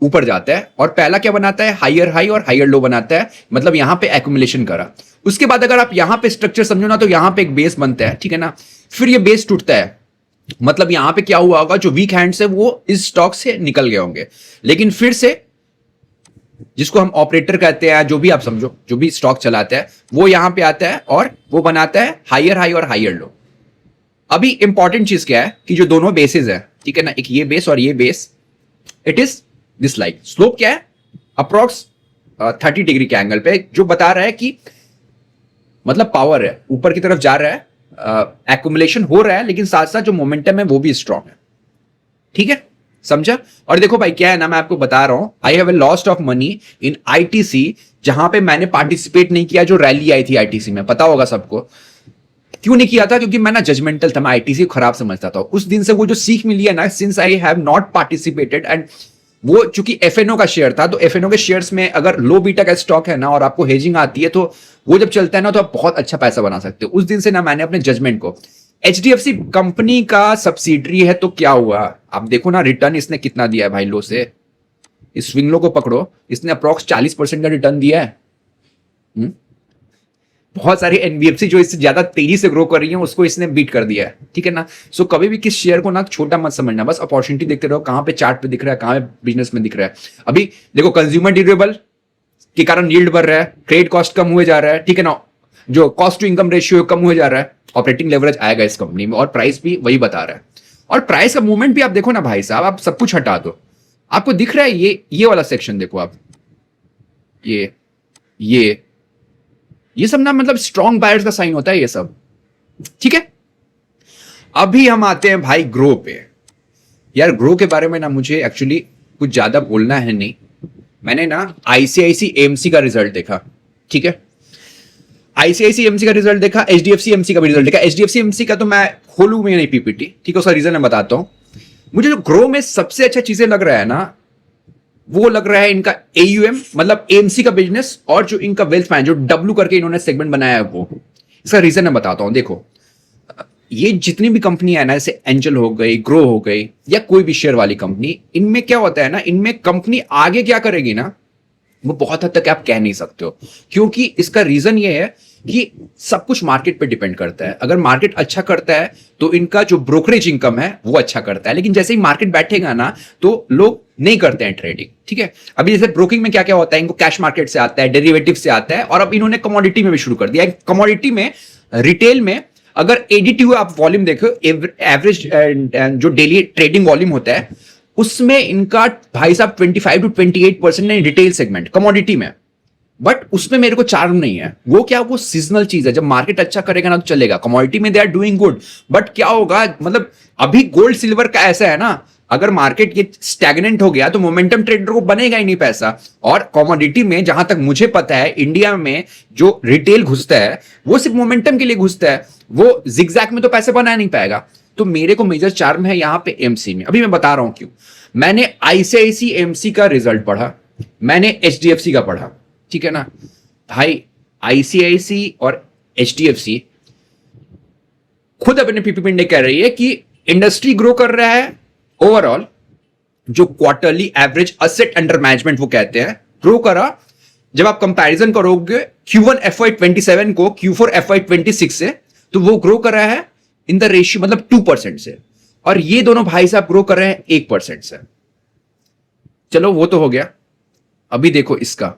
ऊपर जाता है और पहला क्या बनाता है, हायर हाई और हायर लो बनाता है, मतलब यहां पे एक्यूमुलेशन करा। उसके बाद अगर आप यहां पे स्ट्रक्चर समझो ना, तो यहां पे एक बेस बनता है, ठीक है ना, फिर ये बेस टूटता है, मतलब यहां पे क्या हुआ होगा, जो वीक हैंड्स है वो इस स्टॉक से निकल गए होंगे, लेकिन फिर से जिसको हम ऑपरेटर कहते हैं, जो भी आप समझो, जो भी स्टॉक चलाता है, वो यहां पे आता है और वो बनाता है हायर हाई और हायर लो। अभी इंपॉर्टेंट चीज क्या है कि जो दोनों बेसिस है, ठीक है ना, एक ये बेस और ये base, it is this like slope क्या है, अप्रॉक्स 30 डिग्री के एंगल पे, जो बता रहा है कि मतलब पावर है, ऊपर की तरफ जा रहा है, एक्युमुलेशन हो रहा है, लेकिन साथ साथ जो मोमेंटम है वो भी स्ट्रांग है, ठीक है, समझा। और देखो भाई क्या है ना, मैं आपको बता रहा हूं, I have a lost of money in ITC, जहां पे मैंने पार्टिसिपेट नहीं किया, जो रैली आई थी आईटीसी में, पता होगा सबको। क्यों नहीं किया था, क्योंकि मैं ना जजमेंटल था, मैं आईटीसी को खराब समझता था। उस दिन से वो जो सीख मिली है ना, since I have not participated, and वो चूंकि एफएनओ का शेयर था, तो एफएनओ के शेयर्स में अगर लो बीटा का स्टॉक है ना और आपको हेजिंग आती है, तो वो जब चलता है ना तो आप बहुत अच्छा पैसा बना सकते हो। उस दिन से ना मैंने अपने जजमेंट को, एचडीएफसी कंपनी का सब्सिडरी है तो क्या हुआ, आप देखो ना रिटर्न इसने कितना दिया है भाई, लो से इस स्विंग लो को पकड़ो, इसने अप्रॉक्स 40% का रिटर्न दिया है। बहुत सारी एनबीएफसी जो इससे ज्यादा तेजी से ग्रो कर रही है उसको इसने बीट कर दिया है, ठीक है ना। सो कभी भी किस शेयर को ना छोटा मत समझना, बस अपॉर्चुनिटी देखते रहो, कहां पे चार्ट पे दिख रहा है, कहां पे बिजनेस में दिख रहा है। अभी देखो कंज्यूमर ड्यूरेबल के कारण यील्ड बढ़ रहा है, क्रेडिट कॉस्ट कम हुए जा रहा है, ठीक है ना, जो कॉस्ट टू इनकम रेशियो कम हुए जा रहा है, ऑपरेटिंग लेवरेज आएगा इस कंपनी में, और प्राइस भी वही बता रहा है। और प्राइस का मूवमेंट भी आप देखो ना भाई साहब, आप सब कुछ हटा दो, आपको दिख रहा है ये वाला सेक्शन देखो आप, ये सब ना मतलब स्ट्रॉन्ग बायर्स का साइन होता है ये सब, ठीक है। अभी हम आते हैं भाई ग्रो पे। यार ग्रो के बारे में ना मुझे एक्चुअली कुछ ज्यादा बोलना है नहीं। मैंने ना आईसीआईसी एएमसी का रिजल्ट देखा, ठीक है, आईसीआईसी एएमसी का रिजल्ट देखा, एचडीएफसी एमसी का भी रिजल्ट देखा। एचडीएफसी एमसी का तो मैं खोलू में नहीं पीपीटी, ठीक है, उसका रीजन मैं बताता हूं। मुझे जो ग्रो में सबसे अच्छा चीजें लग रहा है ना, वो लग रहा है इनका एयूएम, मतलब एएमसी का बिजनेस, और जो इनका वेल्थ मैनेजर, जो डब्ल्यू करके इन्होंने सेगमेंट बनाया है वो। इसका रीजन मैं बताता हूं। देखो, ये जितनी भी कंपनियां है ना, जैसे एंजल हो गई, ग्रो हो गई, या कोई भी शेयर वाली कंपनी, इनमें क्या होता है ना, इनमें कंपनी आगे क्या करेगी ना, वो बहुत हद तक आप कह नहीं सकते हो, क्योंकि इसका रीजन ये है कि सब कुछ मार्केट पे डिपेंड करता है। अगर मार्केट अच्छा करता है तो इनका जो ब्रोकरेज इनकम है वो अच्छा करता है, लेकिन जैसे ही मार्केट बैठेगा ना तो लोग नहीं करते हैं ट्रेडिंग, ठीक है। अभी जैसे ब्रोकिंग में क्या क्या होता है, इनको कैश मार्केट से आता है, डेरिवेटिव से आता है, और अब इन्होंने कमोडिटी में भी शुरू कर दिया। कमोडिटी में, रिटेल में अगर एडीटी आप वॉल्यूम देखो, एवरेज जो डेली ट्रेडिंग वॉल्यूम होता है, उसमें इनका भाई साहब 25 to 28% है रिटेल सेगमेंट कमोडिटी में। बट उसमें मेरे को चार्म नहीं है। वो क्या, वो सीजनल चीज है, जब मार्केट अच्छा करेगा ना तो चलेगा। कमोडिटी में they are doing good, but क्या होगा, मतलब अभी गोल्ड सिल्वर का ऐसा है ना, अगर मार्केट ये स्टैग्नेंट हो गया तो मोमेंटम ट्रेडर को बनेगा ही नहीं पैसा। और कमोडिटी में जहां तक मुझे पता है, इंडिया में जो रिटेल घुसता है वो सिर्फ मोमेंटम के लिए घुसता है, वो जिगजैग में तो पैसे बना नहीं पाएगा। तो मेरे को मेजर चार्म है यहां पे एमसी में। अभी मैं बता रहा हूं क्यों। मैंने आईसीआईसी एमसी का रिजल्ट पढ़ा, मैंने एचडीएफसी का पढ़ा, ठीक है ना भाई। आईसीआईसी और एचडीएफसी खुद अपने पीपीपी में कह रही है कि इंडस्ट्री ग्रो कर रहा है ओवरऑल, जो quarterly average asset under management वो कहते हैं, ग्रो करा। जब आप कंपैरिजन करोगे Q1 FY27 को Q4 FY26 से, तो वो ग्रो कर रहा है इन द रेशियो, मतलब 2% से, और ये दोनों भाई साहब ग्रो कर रहे हैं 1% से। चलो वो तो हो गया। अभी देखो इसका,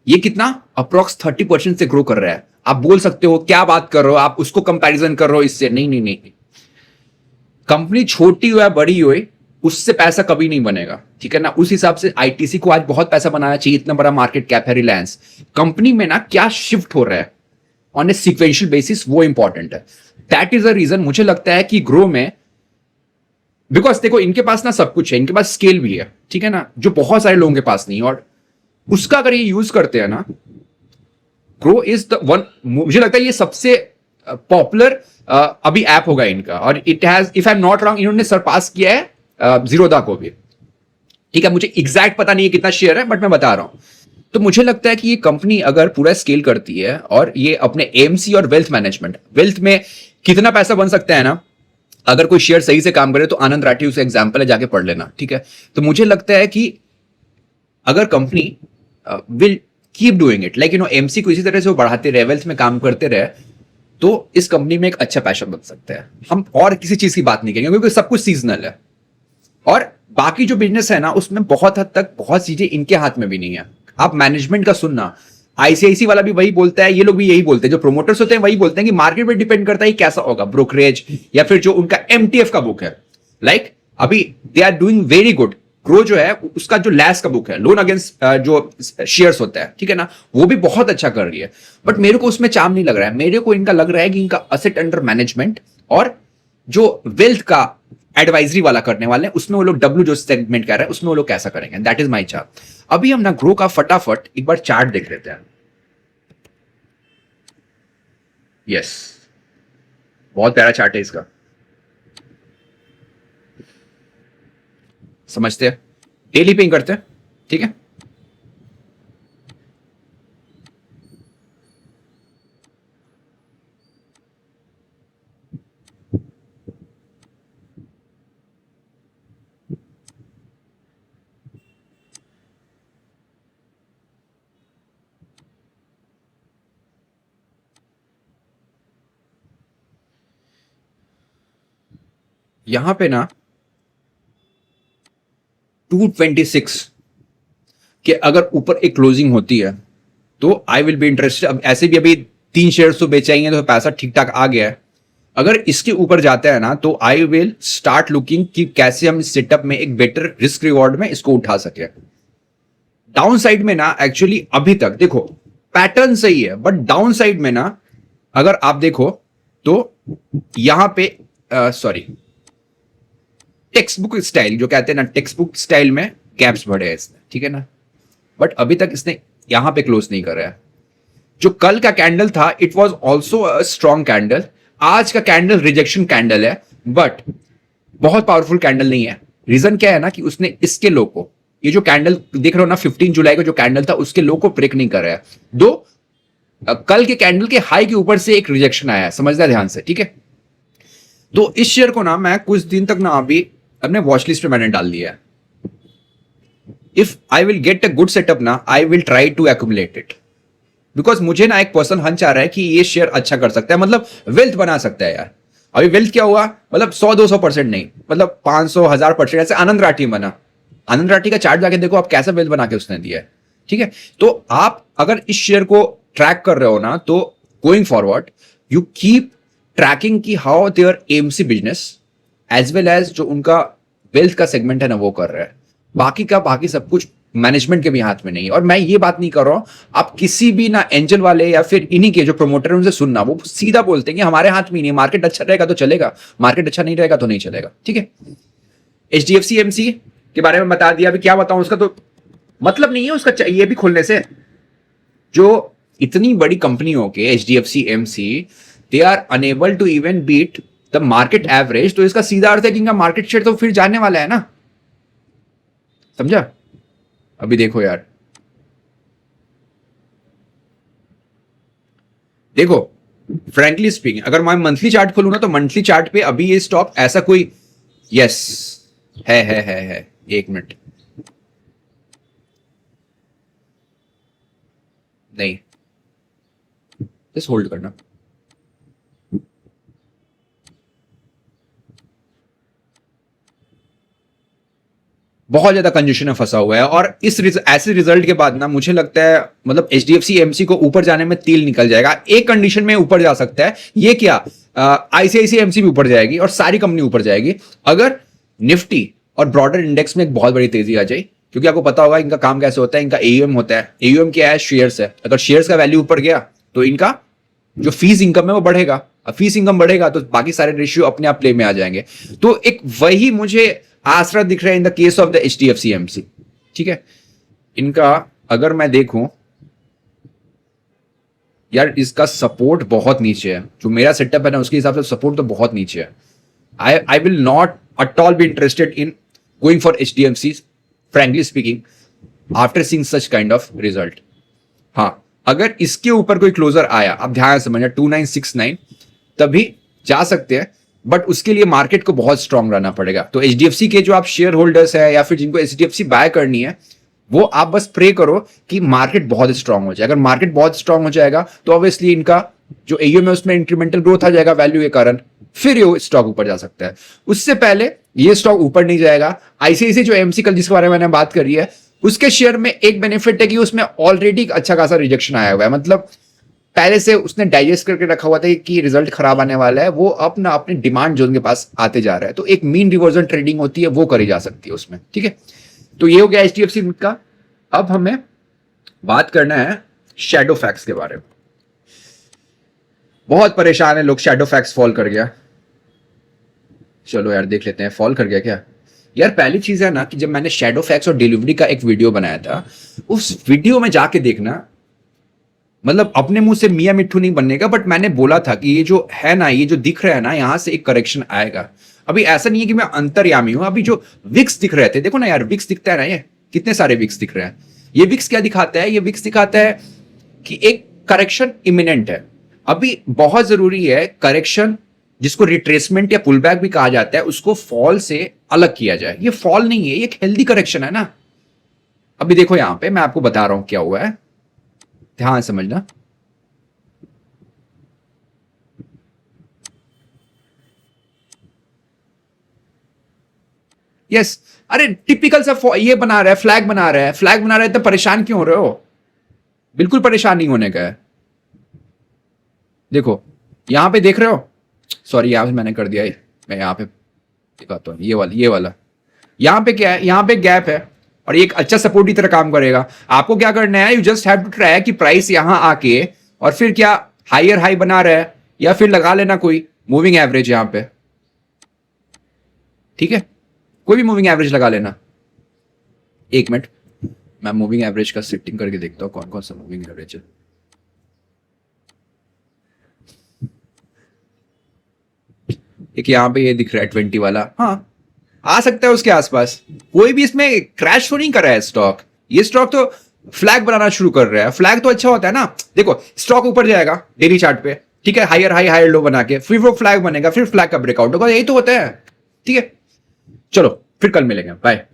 ये कितना अप्रोक्स 30% से ग्रो कर रहा है। आप बोल सकते हो क्या बात कर रहे हो, आप उसको कंपैरिजन कर रहे हो इससे। नहीं नहीं नहीं, कंपनी छोटी हो या बड़ी हो, उससे पैसा कभी नहीं बनेगा, ठीक है ना। उस हिसाब से आईटीसी को आज बहुत पैसा बनाना चाहिए, इतना बड़ा मार्केट कैप है रिलायंस। कंपनी में ना क्या शिफ्ट हो रहा है ऑन ए सीक्वेंशियल बेसिस, वो इंपॉर्टेंट है। दैट इज द रीजन मुझे लगता है कि ग्रो में, बिकॉज देखो इनके पास ना सब कुछ है, इनके पास स्केल भी है, ठीक है ना, जो बहुत सारे लोगों के पास नहीं। और उसका अगर ये यूज करते हैं ना, ग्रो इज द वन, मुझे लगता है ये सबसे पॉपुलर अभी ऐप होगा इनका। और it has, if I am not wrong, इन्होंने सरपास किया है जीरोधा को भी, ठीक है। मुझे एग्जैक्ट पता नहीं है कितना शेयर है, बट मैं बता रहा हूं। तो मुझे लगता है कि ये कंपनी अगर पूरा स्केल करती है, और ये अपने एएमसी और वेल्थ मैनेजमेंट, वेल्थ में कितना पैसा बन सकता है ना, अगर कोई शेयर सही से काम करे तो आनंद राठी उसका एग्जाम्पल है, जाके पढ़ लेना, ठीक है। तो मुझे लगता है कि अगर company will keep doing it, like MC को इसी तरह से वो बढ़ाते रहे, वेल्थ में काम करते रहे, तो इस कंपनी में एक अच्छा पैसा बन सकता है। हम और किसी चीज की बात नहीं करेंगे, क्योंकि सब कुछ सीजनल है। और बाकी जो बिजनेस है ना, उसमें बहुत हद तक बहुत चीजें इनके हाथ में भी नहीं है। आप मैनेजमेंट का सुनना, आईसीआईसी वाला भी वही बोलता है, ये लोग भी यही बोलते हैं, जो प्रोमोटर्स होते हैं वही बोलते हैं कि मार्केट पे डिपेंड करता है कैसा होगा ब्रोकरेज, या फिर जो उनका एमटीएफ का बुक है। लाइक अभी they are doing very good. Grow जो है उसका जो लैस का बुक है, लोन अगेंस्ट जो शेयर्स होता है, ठीक है ना, वो भी बहुत अच्छा कर रही है। बट मेरे को उसमें चार्म नहीं लग रहा है। मेरे को इनका लग रहा है कि इनका असेट अंडर मैनेजमेंट और जो वेल्थ का एडवाइजरी वाला करने वाले हैं, उसमें वो लोग डब्ल्यू जो सेगमेंट कह रहे हैं, उसमें वो लोग कैसा करेंगे, दैट इज माई चार्ट। अभी हम ना ग्रो का फटाफट एक बार चार्ट देख लेते हैं। यस, बहुत प्यारा चार्ट है इसका, समझते हैं, डेली पे करते हैं, ठीक है। यहां पे ना 226 के अगर ऊपर एक क्लोजिंग होती है तो आई विल बी इंटरेस्टेड। अब ऐसे भी अभी 3 शेयर तो बेचाएंगे तो पैसा ठीक ठाक आ गया है। अगर इसके ऊपर जाता है ना तो आई विल स्टार्ट लुकिंग कि कैसे हम इस सेटअप में एक बेटर रिस्क रिवॉर्ड में इसको उठा सके। डाउन साइड में ना एक्चुअली अभी तक देखो पैटर्न सही है, बट डाउन साइड में ना अगर आप देखो तो यहां पे सॉरी टेक्स्ट बुक स्टाइल जो कहते हैं ना, टेक्स्ट बुक स्टाइल में गैप्स बढ़े हैं इसने, ठीक है ना, बट अभी तक इसने यहां पे क्लोज नहीं कर रहा है। जो कल का कैंडल था it was also a strong candle, आज का कैंडल रिजेक्शन कैंडल है, बट बहुत पावरफुल कैंडल नहीं है। रीजन क्या है ना कि उसने इसके लो को, ये जो कैंडल देख रहे हो ना 15 जुलाई को जो कैंडल था उसके लो को ब्रेक नहीं कर रहा है। दो कल के कैंडल के हाई के ऊपर से एक रिजेक्शन आया है, समझना ध्यान से, ठीक है। तो इस शेयर को ना मैं कुछ दिन तक ना अभी अपने वॉच लिस्ट पे मैंने डाल दिया है। If I will get a good setup ना, I will try to accumulate it, because मुझे ना एक पर्सन हंच आ रहा है कि ये शेयर अच्छा कर सकता है, मतलब वेल्थ बना सकता है यार। अभी वेल्थ क्या हुआ, मतलब 100-200% नहीं, मतलब 500-1000%, ऐसे आनंद राठी बना। आनंद राठी का चार्ट जाके देखो आप कैसा वेल्थ बना के उसने दिया है, ठीक है। तो आप अगर इस शेयर को ट्रैक कर रहे हो ना, तो going forward you keep tracking की how their AMC business as well as जो उनका वेल्थ का सेगमेंट है ना वो कर रहा है। बाकी सब कुछ मैनेजमेंट के भी हाथ में नहीं है। और मैं ये बात नहीं कर रहा हूं, आप किसी भी ना एंजल वाले या फिर इन्हीं के जो प्रमोटर उनसे सुनना, वो सीधा बोलते हैं कि हमारे हाथ में नहीं, मार्केट अच्छा रहेगा तो चलेगा, मार्केट अच्छा नहीं रहेगा तो नहीं चलेगा, ठीक है। एचडीएफसी एमसी के बारे में बता दिया, अभी क्या बताऊं, उसका तो मतलब नहीं है उसका ये भी खोलने से। जो इतनी बड़ी कंपनियों के HDFC MC they are unable to even beat the market average, तो इसका सीधा अर्थ है कि इनका मार्केट शेयर तो फिर जाने वाला है ना, समझा। अभी देखो यार, देखो फ्रैंकली स्पीकिंग अगर मैं मंथली चार्ट खोलूं ना, तो मंथली चार्ट पे अभी ये स्टॉक ऐसा कोई, यस है। एक मिनट, नहीं, जस्ट होल्ड करना। बहुत ज्यादा कंजेशन में फंसा हुआ है, और इस ऐसे रिजल्ट के बाद ना मुझे लगता है मतलब एचडीएफसी एमसी को ऊपर जाने में तिल निकल जाएगा। एक कंडीशन में ऊपर जा सकता है, ये क्या, आईसीआईसीआई एमसी भी ऊपर जाएगी और सारी कंपनी ऊपर जाएगी, अगर निफ्टी और ब्रॉडर इंडेक्स में एक बहुत बड़ी तेजी आ जाए। क्योंकि आपको पता होगा इनका काम कैसे होता है, इनका एयूएम होता है। एयूएम क्या है, शेयर्स है। अगर शेयर्स का वैल्यू ऊपर गया तो इनका जो फीस इनकम है वो बढ़ेगा, फीस इनकम बढ़ेगा तो बाकी सारे रेशियो अपने आप प्ले में आ जाएंगे। तो एक वही मुझे आसरा दिख रहा है in the case of the HDFC MC, ठीक है। इनका अगर मैं देखूं यार, इसका सपोर्ट बहुत नीचे है, जो मेरा सेटअप है ना उसके हिसाब से सपोर्ट तो बहुत नीचे है। I will not at all be interested in going for HDFC frankly speaking after seeing such kind of result. हाँ, अगर इसके ऊपर कोई क्लोजर आया, आप ध्यान समझना 2969 तभी जा सकते हैं, बट उसके लिए मार्केट को बहुत स्ट्रांग रहना पड़ेगा। तो एचडीएफसी के जो आप शेयर होल्डर्स है या फिर जिनको एचडीएफसी बाय करनी है, वो आप बस प्रे करो कि मार्केट बहुत स्ट्रांग हो जाए। अगर मार्केट बहुत स्ट्रांग हो जाएगा तो ऑब्वियसली इनका जो एयूएम है उसमें इंक्रीमेंटल ग्रोथ आ जाएगा वैल्यू के कारण, फिर ये स्टॉक ऊपर जा सकता है। उससे पहले ये स्टॉक ऊपर नहीं जाएगा। आईसीआईसी जो एमसी कल जिसके बारे में मैंने बात करी है, उसके शेयर में एक बेनिफिट है कि उसमें ऑलरेडी अच्छा खासा रिजेक्शन आया हुआ है, मतलब पहले से उसने डाइजेस्ट करके रखा हुआ था कि रिजल्ट खराब आने वाला है, वो अपना अपने डिमांड जोन के पास आते जा रहा है। तो एक मीन रिवर्जन ट्रेडिंग होती है, वो करी जा सकती है उसमें, ठीक है। तो ये हो गया एचडीएफसी का। अब हमें बात करना है शैडो फैक्स के बारे में। बहुत परेशान है लोग, शैडो फैक्स फॉल कर गया। चलो यार देख लेते हैं, फॉल कर गया क्या। यार पहली चीज है ना कि जब मैंने शैडो फैक्स और डिलीवरी का एक वीडियो बनाया था, उस वीडियो में जाके देखना, मतलब अपने मुंह से मियां मिट्ठू नहीं बनने का, बट मैंने बोला था कि ये जो है ना, ये जो दिख रहा है ना, यहां से एक करेक्शन आएगा। अभी ऐसा नहीं है कि मैं अंतर्यामी हूं। अभी जो विक्स दिख रहे थे, देखो ना यार, विक्स दिखता है ना, ये कितने सारे विक्स दिख रहे हैं। ये विक्स क्या दिखाता है, ये विक्स दिखाता है कि एक करेक्शन इमिनेंट है। अभी बहुत जरूरी है करेक्शन, जिसको रिट्रेसमेंट या पुल बैक भी कहा जाता है, उसको फॉल से अलग किया जाए। ये फॉल नहीं है, ये एक हेल्दी करेक्शन है ना। अभी देखो यहां पे मैं आपको बता रहा हूं क्या हुआ है, ध्यान समझना। यस, अरे टिपिकल सा ये बना रहा है, फ्लैग बना रहा है, फ्लैग बना रहा है, तो परेशान क्यों हो रहे हो। बिल्कुल परेशान नहीं होने का है। देखो यहां पे देख रहे हो, सॉरी यहां पे मैंने कर दिया है, मैं यहां पे दिखाता हूं, ये वाला यहां पे क्या है, यहां पे गैप है और ये एक अच्छा सपोर्ट की तरह काम करेगा। आपको क्या करना है, you just have to try कि प्राइस यहां आके और फिर क्या हायर हाई बना रहा है, या फिर लगा लेना कोई मूविंग एवरेज यहां पे, ठीक है। कोई भी मूविंग एवरेज लगा लेना। एक मिनट, मैं मूविंग एवरेज का सेटिंग करके देखता हूँ कौन कौन सा मूविंग एवरेज है। एक यहाँ पे ये दिख रहा है 20 वाला, हाँ आ सकता है उसके आसपास। कोई भी इसमें क्रैश तो नहीं कर रहा है स्टॉक, ये स्टॉक तो फ्लैग बनाना शुरू कर रहा है। फ्लैग तो अच्छा होता है ना, देखो स्टॉक ऊपर जाएगा डेली चार्ट पे, ठीक है, हायर हाई हायर लो बना के, फिर वो फ्लैग बनेगा, फिर फ्लैग का ब्रेकआउट होगा, यही तो होता है। ठीक है, चलो फिर कल मिलेंगे, बाय।